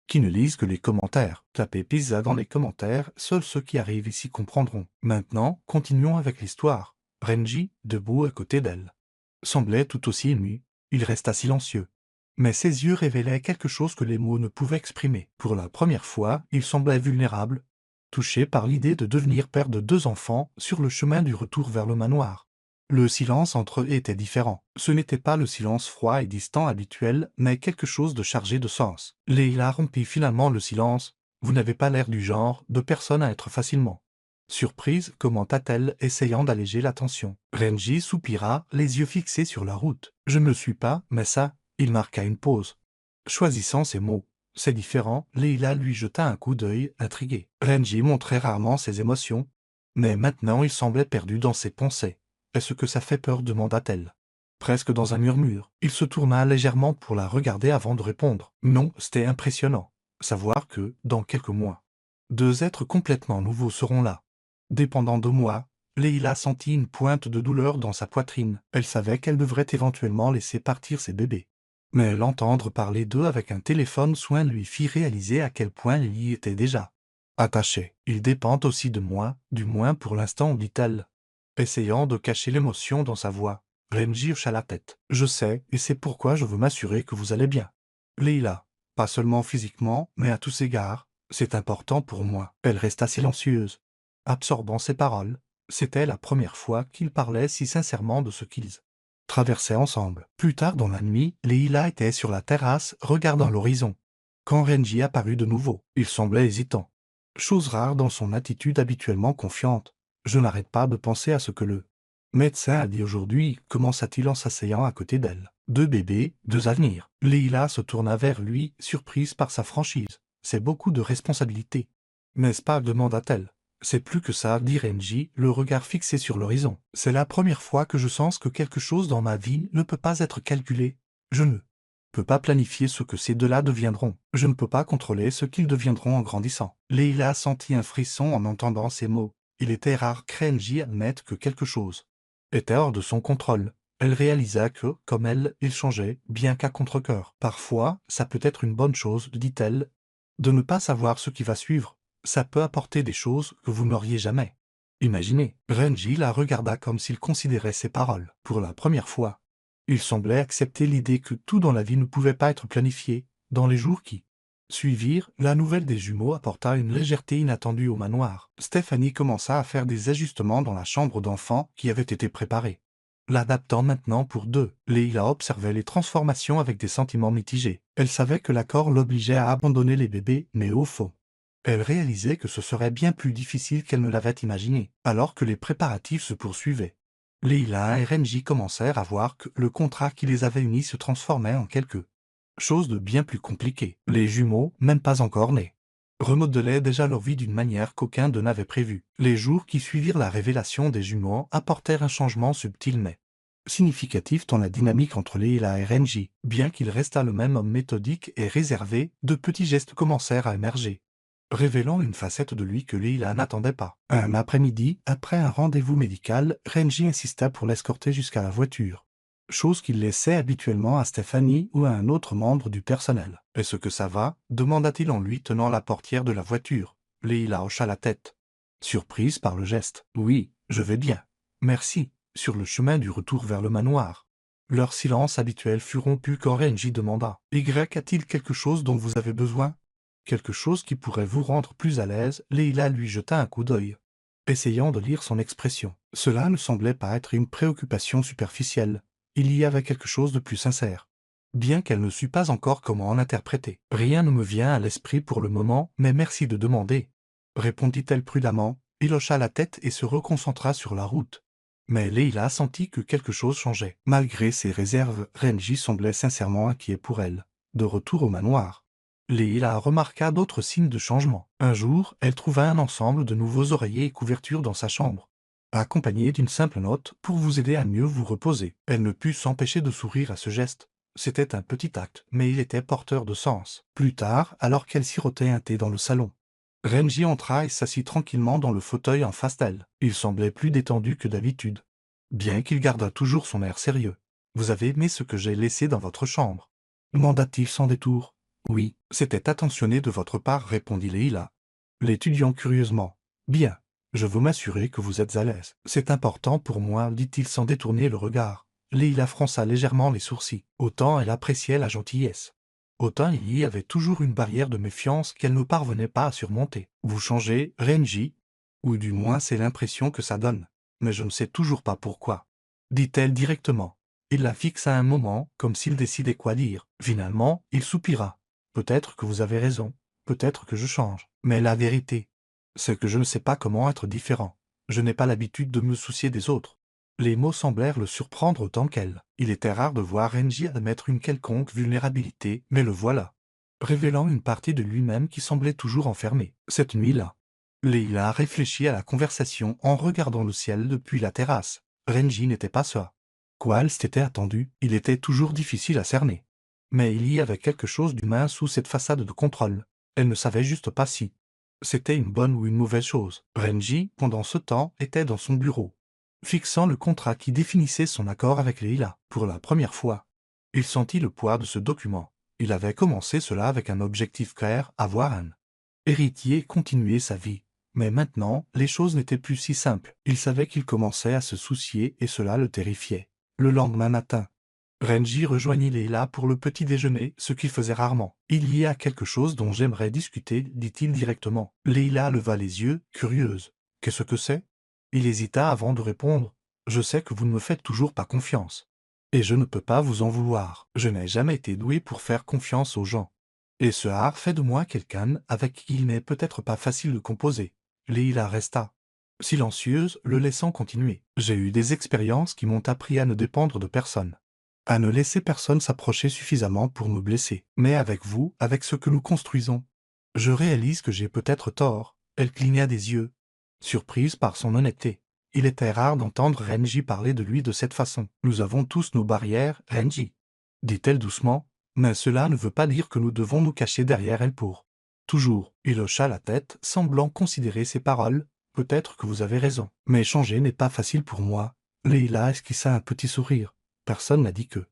qui ne lisent que les commentaires. Tapez pizza dans les commentaires, seuls ceux qui arrivent ici comprendront. Maintenant, continuons avec l'histoire. Renji, debout à côté d'elle, semblait tout aussi ému. Il resta silencieux. Mais ses yeux révélaient quelque chose que les mots ne pouvaient exprimer. Pour la première fois, il semblait vulnérable, touché par l'idée de devenir père de 2 enfants sur le chemin du retour vers le manoir. Le silence entre eux était différent. Ce n'était pas le silence froid et distant habituel, mais quelque chose de chargé de sens. Leila rompit finalement le silence. « Vous n'avez pas l'air du genre de personne à être facilement surprise, commenta-t-elle, essayant d'alléger la tension. Renji soupira, les yeux fixés sur la route. « Je ne le suis pas, mais ça… » Il marqua une pause, choisissant ses mots. « C'est différent. » Leila lui jeta un coup d'œil, intrigué. Renji montrait rarement ses émotions, mais maintenant il semblait perdu dans ses pensées. « Est-ce que ça fait peur ?» demanda-t-elle. Presque dans un murmure, il se tourna légèrement pour la regarder avant de répondre. « Non, c'était impressionnant. Savoir que, dans quelques mois, 2 êtres complètement nouveaux seront là. Dépendant de moi. » Leila sentit une pointe de douleur dans sa poitrine. Elle savait qu'elle devrait éventuellement laisser partir ses bébés. Mais l'entendre parler d'eux avec un téléphone soin lui fit réaliser à quel point il y était déjà attaché. « Ils dépendent aussi de moi, du moins pour l'instant, dit-elle, essayant de cacher l'émotion dans sa voix. Renji hocha la tête. « Je sais, et c'est pourquoi je veux m'assurer que vous allez bien. Leila, pas seulement physiquement, mais à tous égards, c'est important pour moi. » Elle resta silencieuse, absorbant ses paroles. C'était la première fois qu'ils parlaient si sincèrement de ce qu'ils traversaient ensemble. Plus tard dans la nuit, Leila était sur la terrasse, regardant l'horizon. Quand Renji apparut de nouveau, il semblait hésitant. Chose rare dans son attitude habituellement confiante. « Je n'arrête pas de penser à ce que le médecin a dit aujourd'hui, » commença-t-il en s'asseyant à côté d'elle. « 2 bébés, 2 avenirs. » Leila se tourna vers lui, surprise par sa franchise. « C'est beaucoup de responsabilités. » « N'est-ce pas ?» demanda-t-elle. « C'est plus que ça, » dit Renji, le regard fixé sur l'horizon. « C'est la première fois que je sens que quelque chose dans ma vie ne peut pas être calculé. Je ne peux pas planifier ce que ces 2-là deviendront. Je ne peux pas contrôler ce qu'ils deviendront en grandissant. » Leila sentit un frisson en entendant ces mots. Il était rare que Renji admette que quelque chose était hors de son contrôle. Elle réalisa que, comme elle, il changeait, bien qu'à contre-cœur. « Parfois, ça peut être une bonne chose, dit-elle, de ne pas savoir ce qui va suivre. Ça peut apporter des choses que vous n'auriez jamais imaginées. » Renji la regarda comme s'il considérait ses paroles. Pour la première fois, il semblait accepter l'idée que tout dans la vie ne pouvait pas être planifié. Dans les jours qui suivirent, la nouvelle des jumeaux apporta une légèreté inattendue au manoir. Stéphanie commença à faire des ajustements dans la chambre d'enfant qui avait été préparée, l'adaptant maintenant pour 2. Leila observait les transformations avec des sentiments mitigés. Elle savait que l'accord l'obligeait à abandonner les bébés, mais au fond, elle réalisait que ce serait bien plus difficile qu'elle ne l'avait imaginé. Alors que les préparatifs se poursuivaient, Leila et Renji commencèrent à voir que le contrat qui les avait unis se transformait en quelque chose de bien plus compliqué. Les jumeaux, même pas encore nés, remodelaient déjà leur vie d'une manière qu'aucun d'eux n'avait prévue. Les jours qui suivirent la révélation des jumeaux apportèrent un changement subtil mais significatif dans la dynamique entre Leila et Renji. Bien qu'il restât le même homme méthodique et réservé, de petits gestes commencèrent à émerger, révélant une facette de lui que Leila n'attendait pas. Un après-midi, après un rendez-vous médical, Renji insista pour l'escorter jusqu'à la voiture, chose qu'il laissait habituellement à Stéphanie ou à un autre membre du personnel. « Est-ce que ça va ?» demanda-t-il en lui tenant la portière de la voiture. Leila hocha la tête, surprise par le geste. « Oui, je vais bien. Merci. » Sur le chemin du retour vers le manoir, leur silence habituel fut rompu quand Renji demanda « Y a-t-il quelque chose dont vous avez besoin ? Quelque chose qui pourrait vous rendre plus à l'aise ?» Leila lui jeta un coup d'œil, essayant de lire son expression. Cela ne semblait pas être une préoccupation superficielle. Il y avait quelque chose de plus sincère, bien qu'elle ne sût pas encore comment en interpréter. « Rien ne me vient à l'esprit pour le moment, mais merci de demander, » répondit-elle prudemment. Il hocha la tête et se reconcentra sur la route. Mais Leila sentit que quelque chose changeait. Malgré ses réserves, Renji semblait sincèrement inquiet pour elle. De retour au manoir, Leila remarqua d'autres signes de changement. Un jour, elle trouva un ensemble de nouveaux oreillers et couvertures dans sa chambre, accompagné d'une simple note « Pour vous aider à mieux vous reposer ». Elle ne put s'empêcher de sourire à ce geste. C'était un petit acte, mais il était porteur de sens. Plus tard, alors qu'elle sirotait un thé dans le salon, Renji entra et s'assit tranquillement dans le fauteuil en face d'elle. Il semblait plus détendu que d'habitude, bien qu'il gardât toujours son air sérieux. Vous avez aimé ce que j'ai laissé dans votre chambre? Demanda-t-il sans détour. Oui, c'était attentionné de votre part, répondit Leila. L'étudiant curieusement. Bien. Je veux m'assurer que vous êtes à l'aise. C'est important pour moi, dit-il sans détourner le regard. Leila fronça légèrement les sourcils. Autant elle appréciait la gentillesse. Autant il y avait toujours une barrière de méfiance qu'elle ne parvenait pas à surmonter. Vous changez, Renji? Ou du moins c'est l'impression que ça donne. Mais je ne sais toujours pas pourquoi. Dit-elle directement. Il la fixa un moment, comme s'il décidait quoi dire. Finalement, il soupira. Peut-être que vous avez raison. Peut-être que je change. Mais la vérité, c'est que je ne sais pas comment être différent. Je n'ai pas l'habitude de me soucier des autres. Les mots semblèrent le surprendre autant qu'elle. Il était rare de voir Renji admettre une quelconque vulnérabilité, mais le voilà, révélant une partie de lui-même qui semblait toujours enfermée. Cette nuit-là, Leila réfléchit à la conversation en regardant le ciel depuis la terrasse. Renji n'était pas ça. Quoi elle s'était attendue, il était toujours difficile à cerner. Mais il y avait quelque chose d'humain sous cette façade de contrôle. Elle ne savait juste pas si c'était une bonne ou une mauvaise chose. Renji, pendant ce temps, était dans son bureau, fixant le contrat qui définissait son accord avec Leila. Pour la première fois, il sentit le poids de ce document. Il avait commencé cela avec un objectif clair, avoir un héritier et continuer sa vie. Mais maintenant, les choses n'étaient plus si simples. Il savait qu'il commençait à se soucier et cela le terrifiait. Le lendemain matin, Renji rejoignit Leila pour le petit déjeuner, ce qu'il faisait rarement. « Il y a quelque chose dont j'aimerais discuter, dit-il directement. Leila leva les yeux, curieuse. « Qu'est-ce que c'est ?» Il hésita avant de répondre. « Je sais que vous ne me faites toujours pas confiance. Et je ne peux pas vous en vouloir. Je n'ai jamais été doué pour faire confiance aux gens. Et ce art fait de moi quelqu'un avec qui il n'est peut-être pas facile de composer. » Leila resta silencieuse, le laissant continuer. « J'ai eu des expériences qui m'ont appris à ne dépendre de personne. À ne laisser personne s'approcher suffisamment pour me blesser. Mais avec vous, avec ce que nous construisons, je réalise que j'ai peut-être tort. » Elle cligna des yeux, surprise par son honnêteté. Il était rare d'entendre Renji parler de lui de cette façon. « Nous avons tous nos barrières, Renji, » dit-elle doucement, mais cela ne veut pas dire que nous devons nous cacher derrière elle pour toujours. Il hocha la tête, semblant considérer ses paroles. « Peut-être que vous avez raison. Mais changer n'est pas facile pour moi. » Leila esquissa un petit sourire. Personne n'a dit que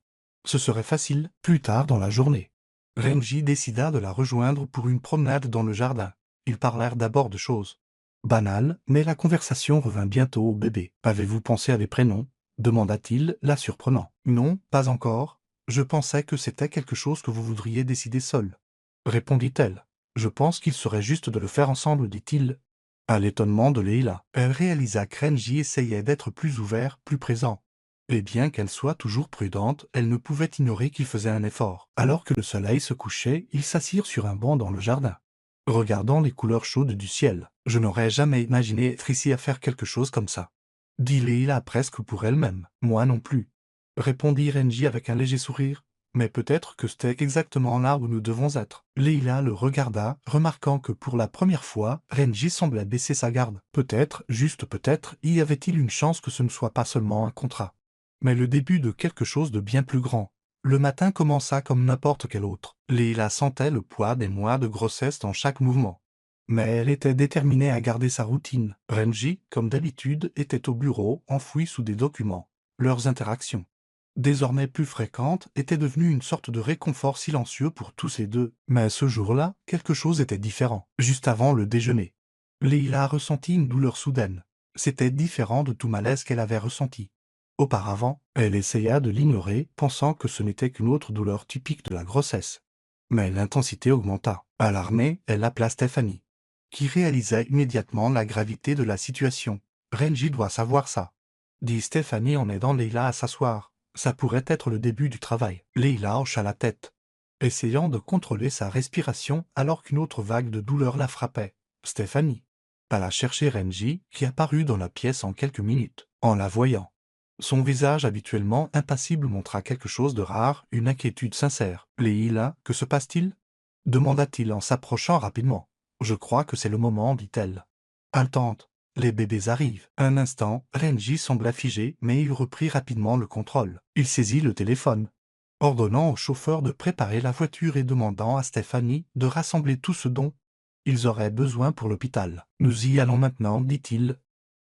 ce serait facile. Plus tard dans la journée, Renji décida de la rejoindre pour une promenade dans le jardin. Ils parlèrent d'abord de choses banales, mais la conversation revint bientôt au bébé. « Avez-vous pensé à des prénoms ?» demanda-t-il, la surprenant. « Non, pas encore. Je pensais que c'était quelque chose que vous voudriez décider seul, » répondit-elle. « Je pense qu'il serait juste de le faire ensemble, dit-il. » À l'étonnement de Leila, elle réalisa que Renji essayait d'être plus ouvert, plus présent. Et bien qu'elle soit toujours prudente, elle ne pouvait ignorer qu'il faisait un effort. Alors que le soleil se couchait, ils s'assirent sur un banc dans le jardin, regardant les couleurs chaudes du ciel. « Je n'aurais jamais imaginé être ici à faire quelque chose comme ça, » dit Leila presque pour elle-même. « Moi non plus, » répondit Renji avec un léger sourire. « Mais peut-être que c'était exactement là où nous devons être. » Leila le regarda, remarquant que pour la première fois, Renji semblait baisser sa garde. Peut-être, juste peut-être, y avait-il une chance que ce ne soit pas seulement un contrat, mais le début de quelque chose de bien plus grand. Le matin commença comme n'importe quel autre. Leila sentait le poids des mois de grossesse dans chaque mouvement. Mais elle était déterminée à garder sa routine. Renji, comme d'habitude, était au bureau, enfoui sous des documents. Leurs interactions, désormais plus fréquentes, étaient devenues une sorte de réconfort silencieux pour tous les deux. Mais ce jour-là, quelque chose était différent. Juste avant le déjeuner, Leila ressentit une douleur soudaine. C'était différent de tout malaise qu'elle avait ressenti auparavant. Elle essaya de l'ignorer, pensant que ce n'était qu'une autre douleur typique de la grossesse. Mais l'intensité augmenta. Alarmée, elle appela Stéphanie, qui réalisa immédiatement la gravité de la situation. « Renji doit savoir ça, » dit Stéphanie en aidant Leila à s'asseoir. « Ça pourrait être le début du travail. » Leila hocha la tête, essayant de contrôler sa respiration alors qu'une autre vague de douleur la frappait. Stéphanie alla chercher Renji, qui apparut dans la pièce en quelques minutes. En la voyant, son visage habituellement impassible montra quelque chose de rare, une inquiétude sincère. « Leila, que se passe-t-il » demanda-t-il en s'approchant rapidement. « Je crois que c'est le moment, dit-elle, haletante. Les bébés arrivent. » Un instant, Renji sembla figé, mais il reprit rapidement le contrôle. Il saisit le téléphone, ordonnant au chauffeur de préparer la voiture et demandant à Stéphanie de rassembler tout ce dont ils auraient besoin pour l'hôpital. « Nous y allons maintenant, dit-il.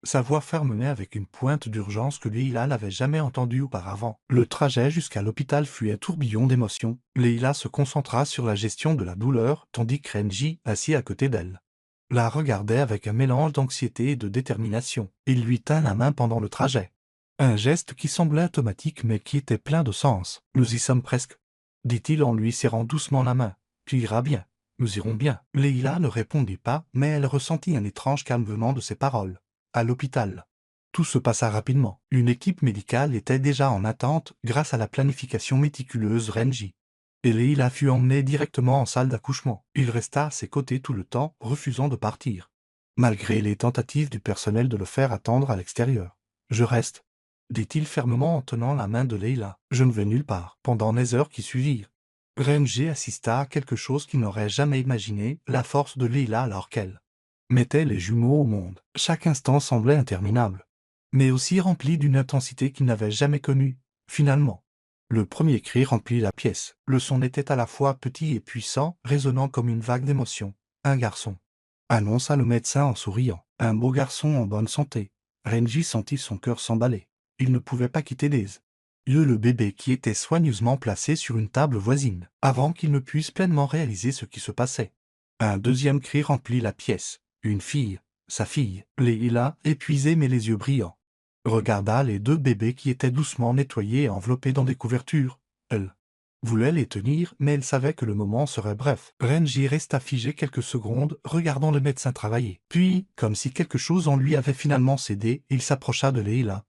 Sa voix fermait avec une pointe d'urgence que Leila n'avait jamais entendue auparavant. Le trajet jusqu'à l'hôpital fut un tourbillon d'émotions. Leila se concentra sur la gestion de la douleur, tandis que Renji, assis à côté d'elle, la regardait avec un mélange d'anxiété et de détermination. Il lui tint la main pendant le trajet. Un geste qui semblait automatique mais qui était plein de sens. « Nous y sommes presque, » dit-il en lui serrant doucement la main. « Tu iras bien. Nous irons bien. » Leila ne répondit pas, mais elle ressentit un étrange calme venant de ses paroles. À l'hôpital, tout se passa rapidement. Une équipe médicale était déjà en attente grâce à la planification méticuleuse Renji. Et Leila fut emmenée directement en salle d'accouchement. Il resta à ses côtés tout le temps, refusant de partir, malgré les tentatives du personnel de le faire attendre à l'extérieur. « Je reste, » dit-il fermement en tenant la main de Leila. « Je ne vais nulle part. » Pendant les heures qui suivirent, Renji assista à quelque chose qu'il n'aurait jamais imaginé, la force de Leila alors qu'elle mettait les jumeaux au monde. Chaque instant semblait interminable, mais aussi rempli d'une intensité qu'il n'avait jamais connue. Finalement, le premier cri remplit la pièce. Le son était à la fois petit et puissant, résonnant comme une vague d'émotion. « Un garçon !» annonça le médecin en souriant. « Un beau garçon en bonne santé. » Renji sentit son cœur s'emballer. Il ne pouvait pas quitter les yeux le bébé qui était soigneusement placé sur une table voisine, avant qu'il ne puisse pleinement réaliser ce qui se passait. Un deuxième cri remplit la pièce. Une fille, sa fille. Leila, épuisée mais les yeux brillants, regarda les deux bébés qui étaient doucement nettoyés et enveloppés dans des couvertures. Elle voulait les tenir, mais elle savait que le moment serait bref. Renji resta figé quelques secondes, regardant le médecin travailler. Puis, comme si quelque chose en lui avait finalement cédé, il s'approcha de Leila,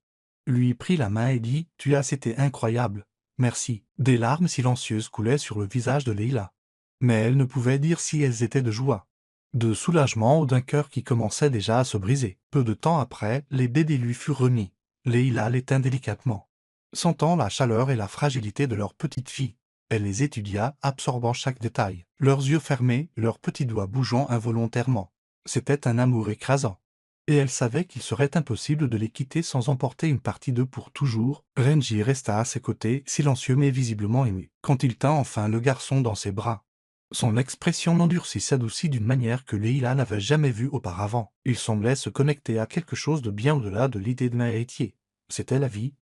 lui prit la main et dit « Tu as été incroyable. Merci. » Des larmes silencieuses coulaient sur le visage de Leila, mais elle ne pouvait dire si elles étaient de joie, de soulagement ou d'un cœur qui commençait déjà à se briser. Peu de temps après, les bébés lui furent remis. Leila les tint délicatement, sentant la chaleur et la fragilité de leur petite fille. Elle les étudia, absorbant chaque détail, leurs yeux fermés, leurs petits doigts bougeant involontairement. C'était un amour écrasant. Et elle savait qu'il serait impossible de les quitter sans emporter une partie d'eux pour toujours. Renji resta à ses côtés, silencieux mais visiblement ému. Quand il tint enfin le garçon dans ses bras, son expression n'endurcit s'adoucit d'une manière que Leila n'avait jamais vue auparavant. Il semblait se connecter à quelque chose de bien au-delà de l'idée d'un héritier. C'était la vie,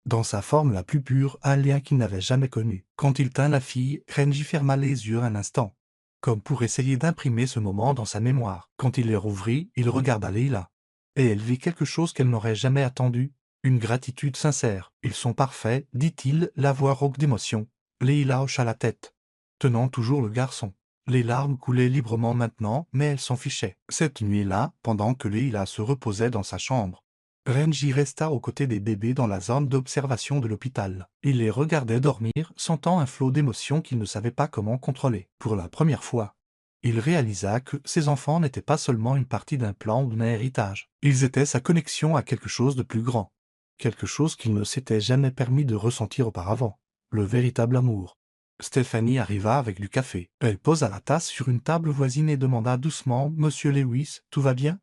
dans sa forme la plus pure, un lien qu'il n'avait jamais connu. Quand il tint la fille, Renji ferma les yeux un instant, comme pour essayer d'imprimer ce moment dans sa mémoire. Quand il les rouvrit, il regarda Leila, et elle vit quelque chose qu'elle n'aurait jamais attendu, une gratitude sincère. « Ils sont parfaits, » dit-il, la voix rauque d'émotion. Leila hocha la tête, tenant toujours le garçon. Les larmes coulaient librement maintenant, mais elle s'en fichait. Cette nuit-là, pendant que Leila se reposait dans sa chambre, Renji resta aux côtés des bébés dans la zone d'observation de l'hôpital. Il les regardait dormir, sentant un flot d'émotions qu'il ne savait pas comment contrôler. Pour la première fois, il réalisa que ses enfants n'étaient pas seulement une partie d'un plan ou d'un héritage. Ils étaient sa connexion à quelque chose de plus grand. Quelque chose qu'il ne s'était jamais permis de ressentir auparavant. Le véritable amour. Stéphanie arriva avec du café. Elle posa la tasse sur une table voisine et demanda doucement « Monsieur Lewis, tout va bien ?»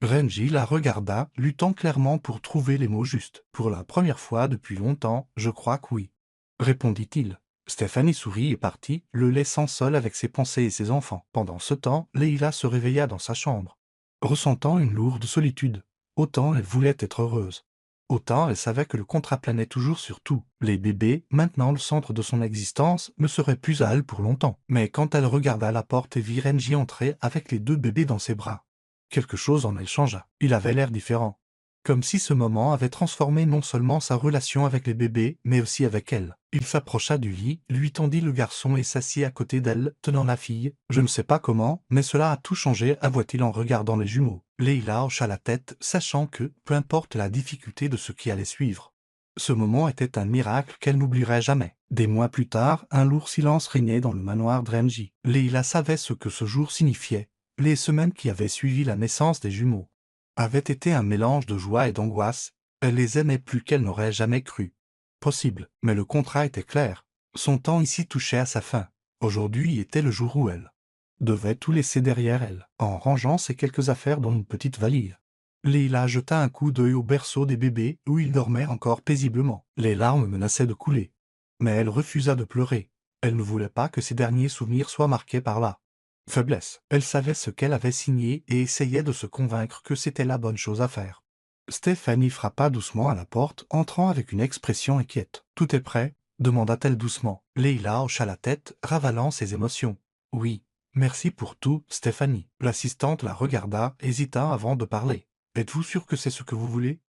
Renji la regarda, luttant clairement pour trouver les mots justes. « Pour la première fois depuis longtemps, je crois que oui. » répondit-il. Stéphanie sourit et partit, le laissant seul avec ses pensées et ses enfants. Pendant ce temps, Leila se réveilla dans sa chambre, ressentant une lourde solitude. Autant elle voulait être heureuse, autant elle savait que le contrat planait toujours sur tout. Les bébés, maintenant le centre de son existence, ne seraient plus à elle pour longtemps. Mais quand elle regarda la porte et vit Renji entrer avec les deux bébés dans ses bras, quelque chose en elle changea. Il avait l'air différent, comme si ce moment avait transformé non seulement sa relation avec les bébés, mais aussi avec elle. Il s'approcha du lit, lui tendit le garçon et s'assit à côté d'elle, tenant la fille. « Je ne sais pas comment, mais cela a tout changé », avoua-t-il en regardant les jumeaux. Leila hocha la tête, sachant que, peu importe la difficulté de ce qui allait suivre, ce moment était un miracle qu'elle n'oublierait jamais. Des mois plus tard, un lourd silence régnait dans le manoir de Renji. Leila savait ce que ce jour signifiait. Les semaines qui avaient suivi la naissance des jumeaux avaient été un mélange de joie et d'angoisse. Elle les aimait plus qu'elle n'aurait jamais cru possible. Mais le contrat était clair. Son temps ici touchait à sa fin. Aujourd'hui était le jour où elle devait tout laisser derrière elle, en rangeant ses quelques affaires dans une petite valise. Leila jeta un coup d'œil au berceau des bébés où ils dormaient encore paisiblement. Les larmes menaçaient de couler, mais elle refusa de pleurer. Elle ne voulait pas que ses derniers souvenirs soient marqués par la faiblesse. Elle savait ce qu'elle avait signé et essayait de se convaincre que c'était la bonne chose à faire. Stéphanie frappa doucement à la porte, entrant avec une expression inquiète. « Tout est prêt ?» demanda-t-elle doucement. Leila hocha la tête, ravalant ses émotions. « Oui. Merci pour tout, Stéphanie. » L'assistante la regarda, hésita avant de parler. « Êtes-vous sûr que c'est ce que vous voulez ?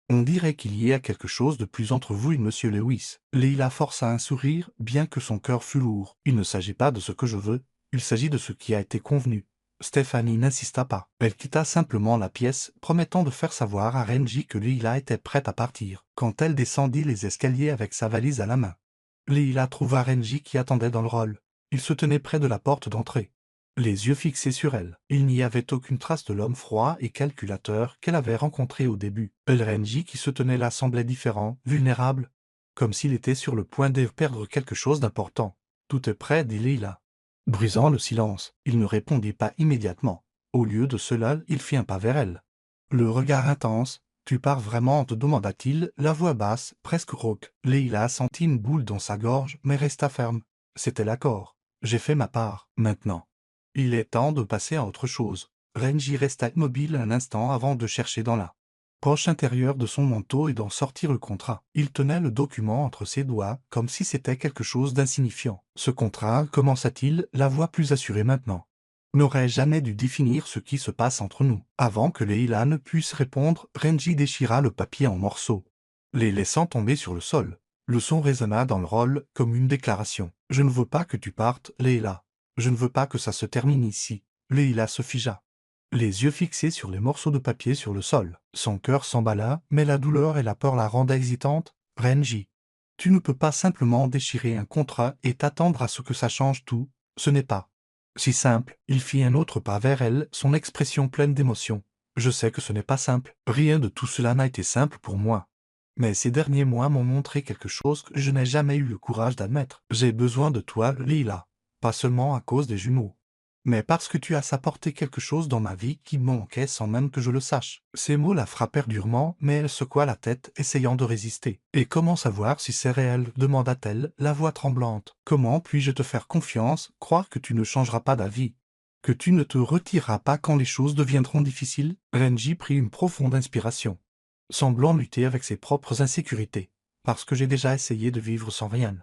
On dirait qu'il y a quelque chose de plus entre vous et Monsieur Lewis. » Leila força un sourire, bien que son cœur fût lourd. « Il ne s'agit pas de ce que je veux, il s'agit de ce qui a été convenu. » Stéphanie n'insista pas. Elle quitta simplement la pièce, promettant de faire savoir à Renji que Leila était prête à partir, quand elle descendit les escaliers avec sa valise à la main. Leila trouva Renji qui attendait dans le hall. Il se tenait près de la porte d'entrée, les yeux fixés sur elle. Il n'y avait aucune trace de l'homme froid et calculateur qu'elle avait rencontré au début. Le Renji qui se tenait là semblait différent, vulnérable, comme s'il était sur le point de perdre quelque chose d'important. « Tout est prêt, dit Leila. » Brisant le silence, il ne répondit pas immédiatement. Au lieu de cela, il fit un pas vers elle. Le regard intense. « Tu pars vraiment ?» te demanda-t-il, la voix basse, presque rauque. Leila sentit une boule dans sa gorge, mais resta ferme. C'était l'accord. J'ai fait ma part, maintenant. Il est temps de passer à autre chose. Renji resta immobile un instant avant de chercher dans la poche intérieure de son manteau et d'en sortir le contrat. Il tenait le document entre ses doigts, comme si c'était quelque chose d'insignifiant. Ce contrat, commença-t-il, la voix plus assurée maintenant, n'aurait jamais dû définir ce qui se passe entre nous. Avant que Leila ne puisse répondre, Renji déchira le papier en morceaux, les laissant tomber sur le sol. Le son résonna dans le rôle comme une déclaration. « Je ne veux pas que tu partes, Leila. Je ne veux pas que ça se termine ici. » Leila se figea, les yeux fixés sur les morceaux de papier sur le sol. Son cœur s'emballa, mais la douleur et la peur la rendaient hésitante. « Renji, tu ne peux pas simplement déchirer un contrat et t'attendre à ce que ça change tout. Ce n'est pas si simple. » Il fit un autre pas vers elle, son expression pleine d'émotion. « Je sais que ce n'est pas simple. Rien de tout cela n'a été simple pour moi. Mais ces derniers mois m'ont montré quelque chose que je n'ai jamais eu le courage d'admettre. J'ai besoin de toi, Leila. Pas seulement à cause des jumeaux, mais parce que tu as apporté quelque chose dans ma vie qui me manquait sans même que je le sache. » Ces mots la frappèrent durement, mais elle secoua la tête, essayant de résister. « Et comment savoir si c'est réel ?» demanda-t-elle, la voix tremblante. « Comment puis-je te faire confiance, croire que tu ne changeras pas d'avis, que tu ne te retireras pas quand les choses deviendront difficiles ?» Renji prit une profonde inspiration, semblant lutter avec ses propres insécurités. « Parce que j'ai déjà essayé de vivre sans rien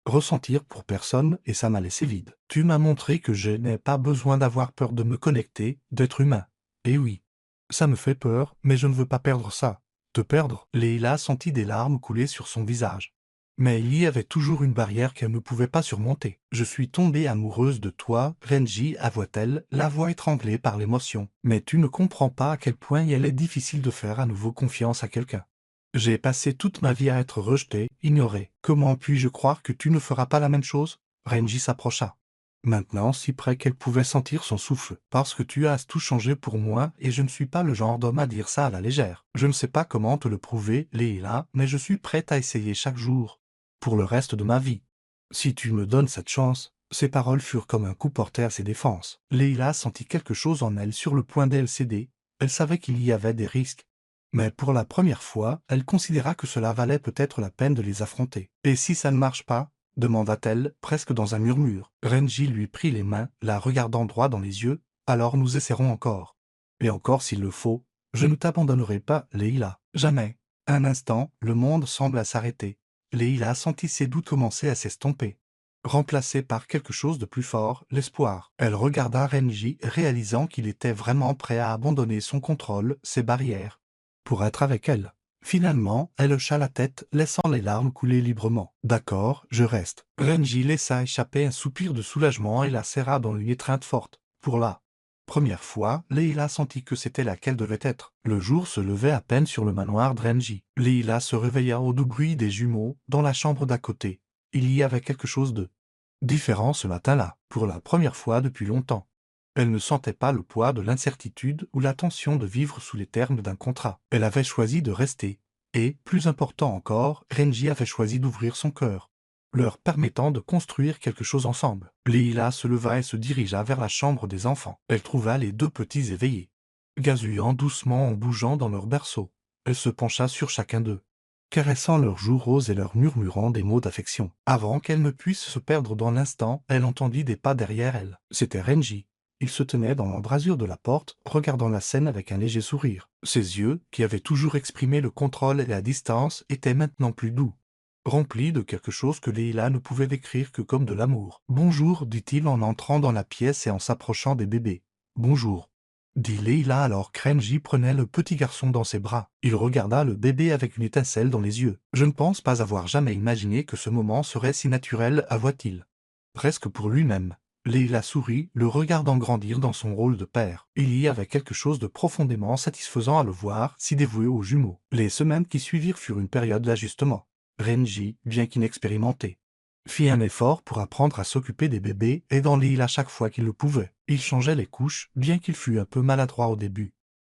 ressentir pour personne et ça m'a laissé vide. Tu m'as montré que je n'ai pas besoin d'avoir peur de me connecter, d'être humain. Et oui, ça me fait peur, mais je ne veux pas perdre ça. » Te perdre? Leila sentit des larmes couler sur son visage. Mais il y avait toujours une barrière qu'elle ne pouvait pas surmonter. « Je suis tombée amoureuse de toi, Renji, » avoua-t-elle, la voix étranglée par l'émotion. « Mais tu ne comprends pas à quel point il est difficile de faire à nouveau confiance à quelqu'un. J'ai passé toute ma vie à être rejetée, ignorée. Comment puis-je croire que tu ne feras pas la même chose ?» Renji s'approcha, maintenant si près qu'elle pouvait sentir son souffle. « Parce que tu as tout changé pour moi et je ne suis pas le genre d'homme à dire ça à la légère. Je ne sais pas comment te le prouver, Leila, mais je suis prête à essayer chaque jour, pour le reste de ma vie. Si tu me donnes cette chance. » Ses paroles furent comme un coup porté à ses défenses. Leila sentit quelque chose en elle sur le point d'elle céder. Elle savait qu'il y avait des risques, mais pour la première fois, elle considéra que cela valait peut-être la peine de les affronter. « Et si ça ne marche pas ?» demanda-t-elle, presque dans un murmure. Renji lui prit les mains, la regardant droit dans les yeux. « Alors nous essaierons encore. Et encore s'il le faut. Je ne t'abandonnerai pas, Leila. Jamais. » Un instant, le monde sembla s'arrêter. Leila sentit ses doutes commencer à s'estomper, remplacés par quelque chose de plus fort, l'espoir. Elle regarda Renji, réalisant qu'il était vraiment prêt à abandonner son contrôle, ses barrières, pour être avec elle. Finalement, elle hocha la tête, laissant les larmes couler librement. « D'accord, je reste. » Renji laissa échapper un soupir de soulagement et la serra dans une étreinte forte. Pour la première fois, Leila sentit que c'était là qu'elle devait être. Le jour se levait à peine sur le manoir de Renji. Leila se réveilla au doux bruit des jumeaux, dans la chambre d'à côté. Il y avait quelque chose de différent ce matin-là, pour la première fois depuis longtemps. Elle ne sentait pas le poids de l'incertitude ou la tension de vivre sous les termes d'un contrat. Elle avait choisi de rester. Et, plus important encore, Renji avait choisi d'ouvrir son cœur, leur permettant de construire quelque chose ensemble. Leila se leva et se dirigea vers la chambre des enfants. Elle trouva les deux petits éveillés, gazouillant doucement en bougeant dans leur berceau. Elle se pencha sur chacun d'eux, caressant leurs joues roses et leur murmurant des mots d'affection. Avant qu'elle ne puisse se perdre dans l'instant, elle entendit des pas derrière elle. C'était Renji. Il se tenait dans l'embrasure de la porte, regardant la scène avec un léger sourire. Ses yeux, qui avaient toujours exprimé le contrôle et la distance, étaient maintenant plus doux, remplis de quelque chose que Leila ne pouvait décrire que comme de l'amour. « Bonjour, dit-il en entrant dans la pièce et en s'approchant des bébés. « Bonjour, dit Leila alors qu'Renji prenait le petit garçon dans ses bras. Il regarda le bébé avec une étincelle dans les yeux. « Je ne pense pas avoir jamais imaginé que ce moment serait si naturel, avoua-t-il. Presque pour lui-même. » Leila sourit, le regardant grandir dans son rôle de père. Il y avait quelque chose de profondément satisfaisant à le voir, si dévoué aux jumeaux. Les semaines qui suivirent furent une période d'ajustement. Renji, bien qu'inexpérimenté, fit un effort pour apprendre à s'occuper des bébés, aidant Leila chaque fois qu'il le pouvait. Il changeait les couches, bien qu'il fût un peu maladroit au début,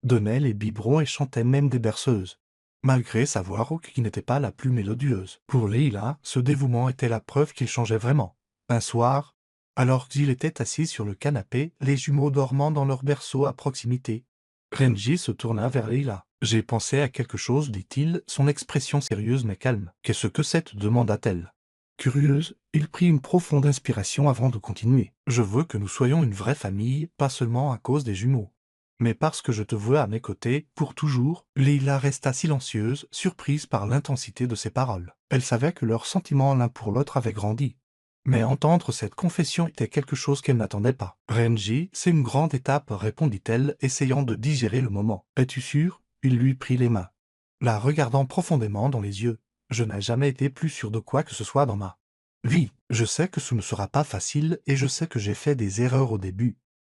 donnait les biberons et chantait même des berceuses, malgré sa voix rauque qui n'était pas la plus mélodieuse. Pour Leila, ce dévouement était la preuve qu'il changeait vraiment. Un soir, alors qu'il était assis sur le canapé, les jumeaux dormant dans leur berceau à proximité, Renji se tourna vers Leila. « J'ai pensé à quelque chose, dit-il, son expression sérieuse mais calme. « Qu'est-ce que c'est » demanda-t-elle. Curieuse, il prit une profonde inspiration avant de continuer. « Je veux que nous soyons une vraie famille, pas seulement à cause des jumeaux, mais parce que je te veux à mes côtés, pour toujours. » Leila resta silencieuse, surprise par l'intensité de ses paroles. Elle savait que leurs sentiments l'un pour l'autre avaient grandi. Mais entendre cette confession était quelque chose qu'elle n'attendait pas. « Renji, c'est une grande étape, répondit-elle, essayant de digérer le moment. « Es-tu sûr ?» Il lui prit les mains, la regardant profondément dans les yeux. « Je n'ai jamais été plus sûr de quoi que ce soit dans ma vie. Je sais que ce ne sera pas facile et je sais que j'ai fait des erreurs au début.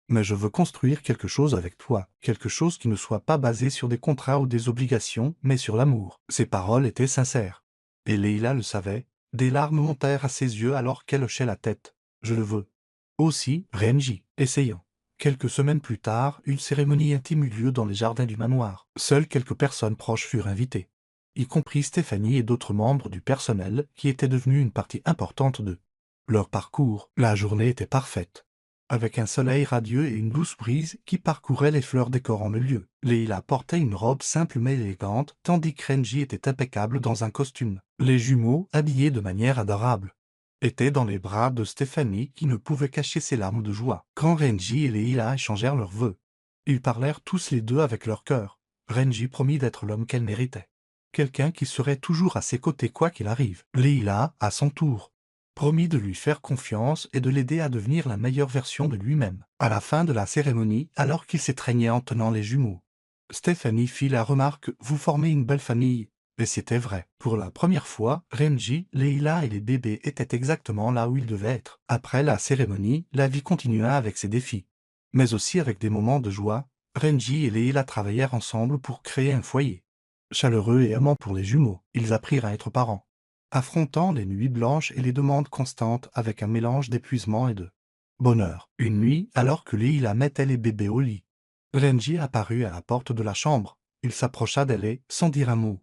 Mais je veux construire quelque chose avec toi, quelque chose qui ne soit pas basé sur des contrats ou des obligations, mais sur l'amour. » Ses paroles étaient sincères. Et Leila le savait. Des larmes montèrent à ses yeux alors qu'elle hochait la tête. « Je le veux. » Aussi, Renji, essayant. Quelques semaines plus tard, une cérémonie intime eut lieu dans les jardins du manoir. Seules quelques personnes proches furent invitées, y compris Stéphanie et d'autres membres du personnel qui étaient devenus une partie importante de leur parcours. La journée était parfaite, avec un soleil radieux et une douce brise qui parcourait les fleurs décorant le lieu. Leila portait une robe simple mais élégante, tandis que Renji était impeccable dans un costume. Les jumeaux, habillés de manière adorable, étaient dans les bras de Stéphanie qui ne pouvait cacher ses larmes de joie. Quand Renji et Leila échangèrent leurs vœux, ils parlèrent tous les deux avec leur cœur. Renji promit d'être l'homme qu'elle méritait, quelqu'un qui serait toujours à ses côtés quoi qu'il arrive. Leila, à son tour, promit de lui faire confiance et de l'aider à devenir la meilleure version de lui-même. À la fin de la cérémonie, alors qu'il s'étreignait en tenant les jumeaux, Stéphanie fit la remarque « Vous formez une belle famille ». Et c'était vrai. Pour la première fois, Renji, Leila et les bébés étaient exactement là où ils devaient être. Après la cérémonie, la vie continua avec ses défis, mais aussi avec des moments de joie. Renji et Leila travaillèrent ensemble pour créer un foyer chaleureux et aimant pour les jumeaux. Ils apprirent à être parents, affrontant les nuits blanches et les demandes constantes avec un mélange d'épuisement et de bonheur. Une nuit, alors que Leila mettait les bébés au lit, Renji apparut à la porte de la chambre. Il s'approcha d'elle et, sans dire un mot,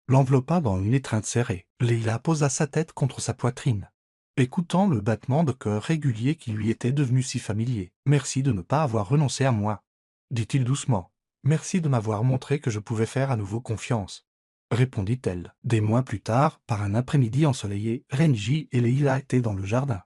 l'enveloppa dans une étreinte serrée. Leila posa sa tête contre sa poitrine, écoutant le battement de cœur régulier qui lui était devenu si familier. « Merci de ne pas avoir renoncé à moi, » dit-il doucement. « Merci de m'avoir montré que je pouvais faire à nouveau confiance, » répondit-elle. Des mois plus tard, par un après-midi ensoleillé, Renji et Leila étaient dans le jardin,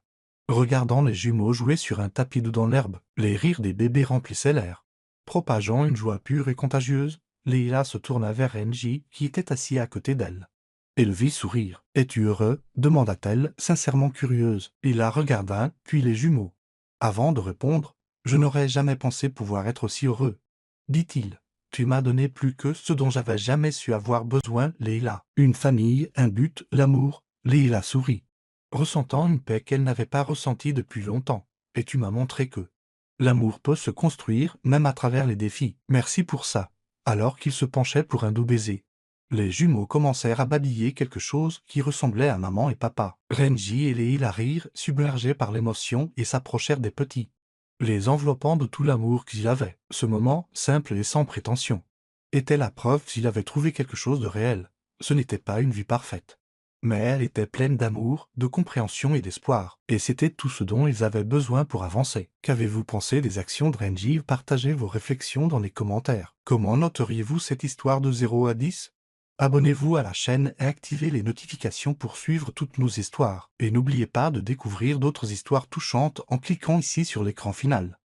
regardant les jumeaux jouer sur un tapis doux dans l'herbe. Les rires des bébés remplissaient l'air, propageant une joie pure et contagieuse. Leila se tourna vers Renji, qui était assis à côté d'elle, et le vit sourire. « Es-tu heureux » demanda-t-elle, sincèrement curieuse. Il la regarda, puis les jumeaux. Avant de répondre, « Je n'aurais jamais pensé pouvoir être aussi heureux, » dit-il. « Tu m'as donné plus que ce dont j'avais jamais su avoir besoin, Leila. Une famille, un but, l'amour. » Leila sourit, ressentant une paix qu'elle n'avait pas ressentie depuis longtemps. « Et tu m'as montré que l'amour peut se construire même à travers les défis. Merci pour ça. » Alors qu'il se penchait pour un doux baiser, les jumeaux commencèrent à babiller quelque chose qui ressemblait à maman et papa. Renji et Leila rirent, submergés par l'émotion, et s'approchèrent des petits, les enveloppant de tout l'amour qu'ils avaient. Ce moment, simple et sans prétention, était la preuve qu'ils avaient trouvé quelque chose de réel. Ce n'était pas une vie parfaite, mais elle était pleine d'amour, de compréhension et d'espoir. Et c'était tout ce dont ils avaient besoin pour avancer. Qu'avez-vous pensé des actions de Renji? Partagez vos réflexions dans les commentaires. Comment noteriez-vous cette histoire de 0 à 10? Abonnez-vous à la chaîne et activez les notifications pour suivre toutes nos histoires. Et n'oubliez pas de découvrir d'autres histoires touchantes en cliquant ici sur l'écran final.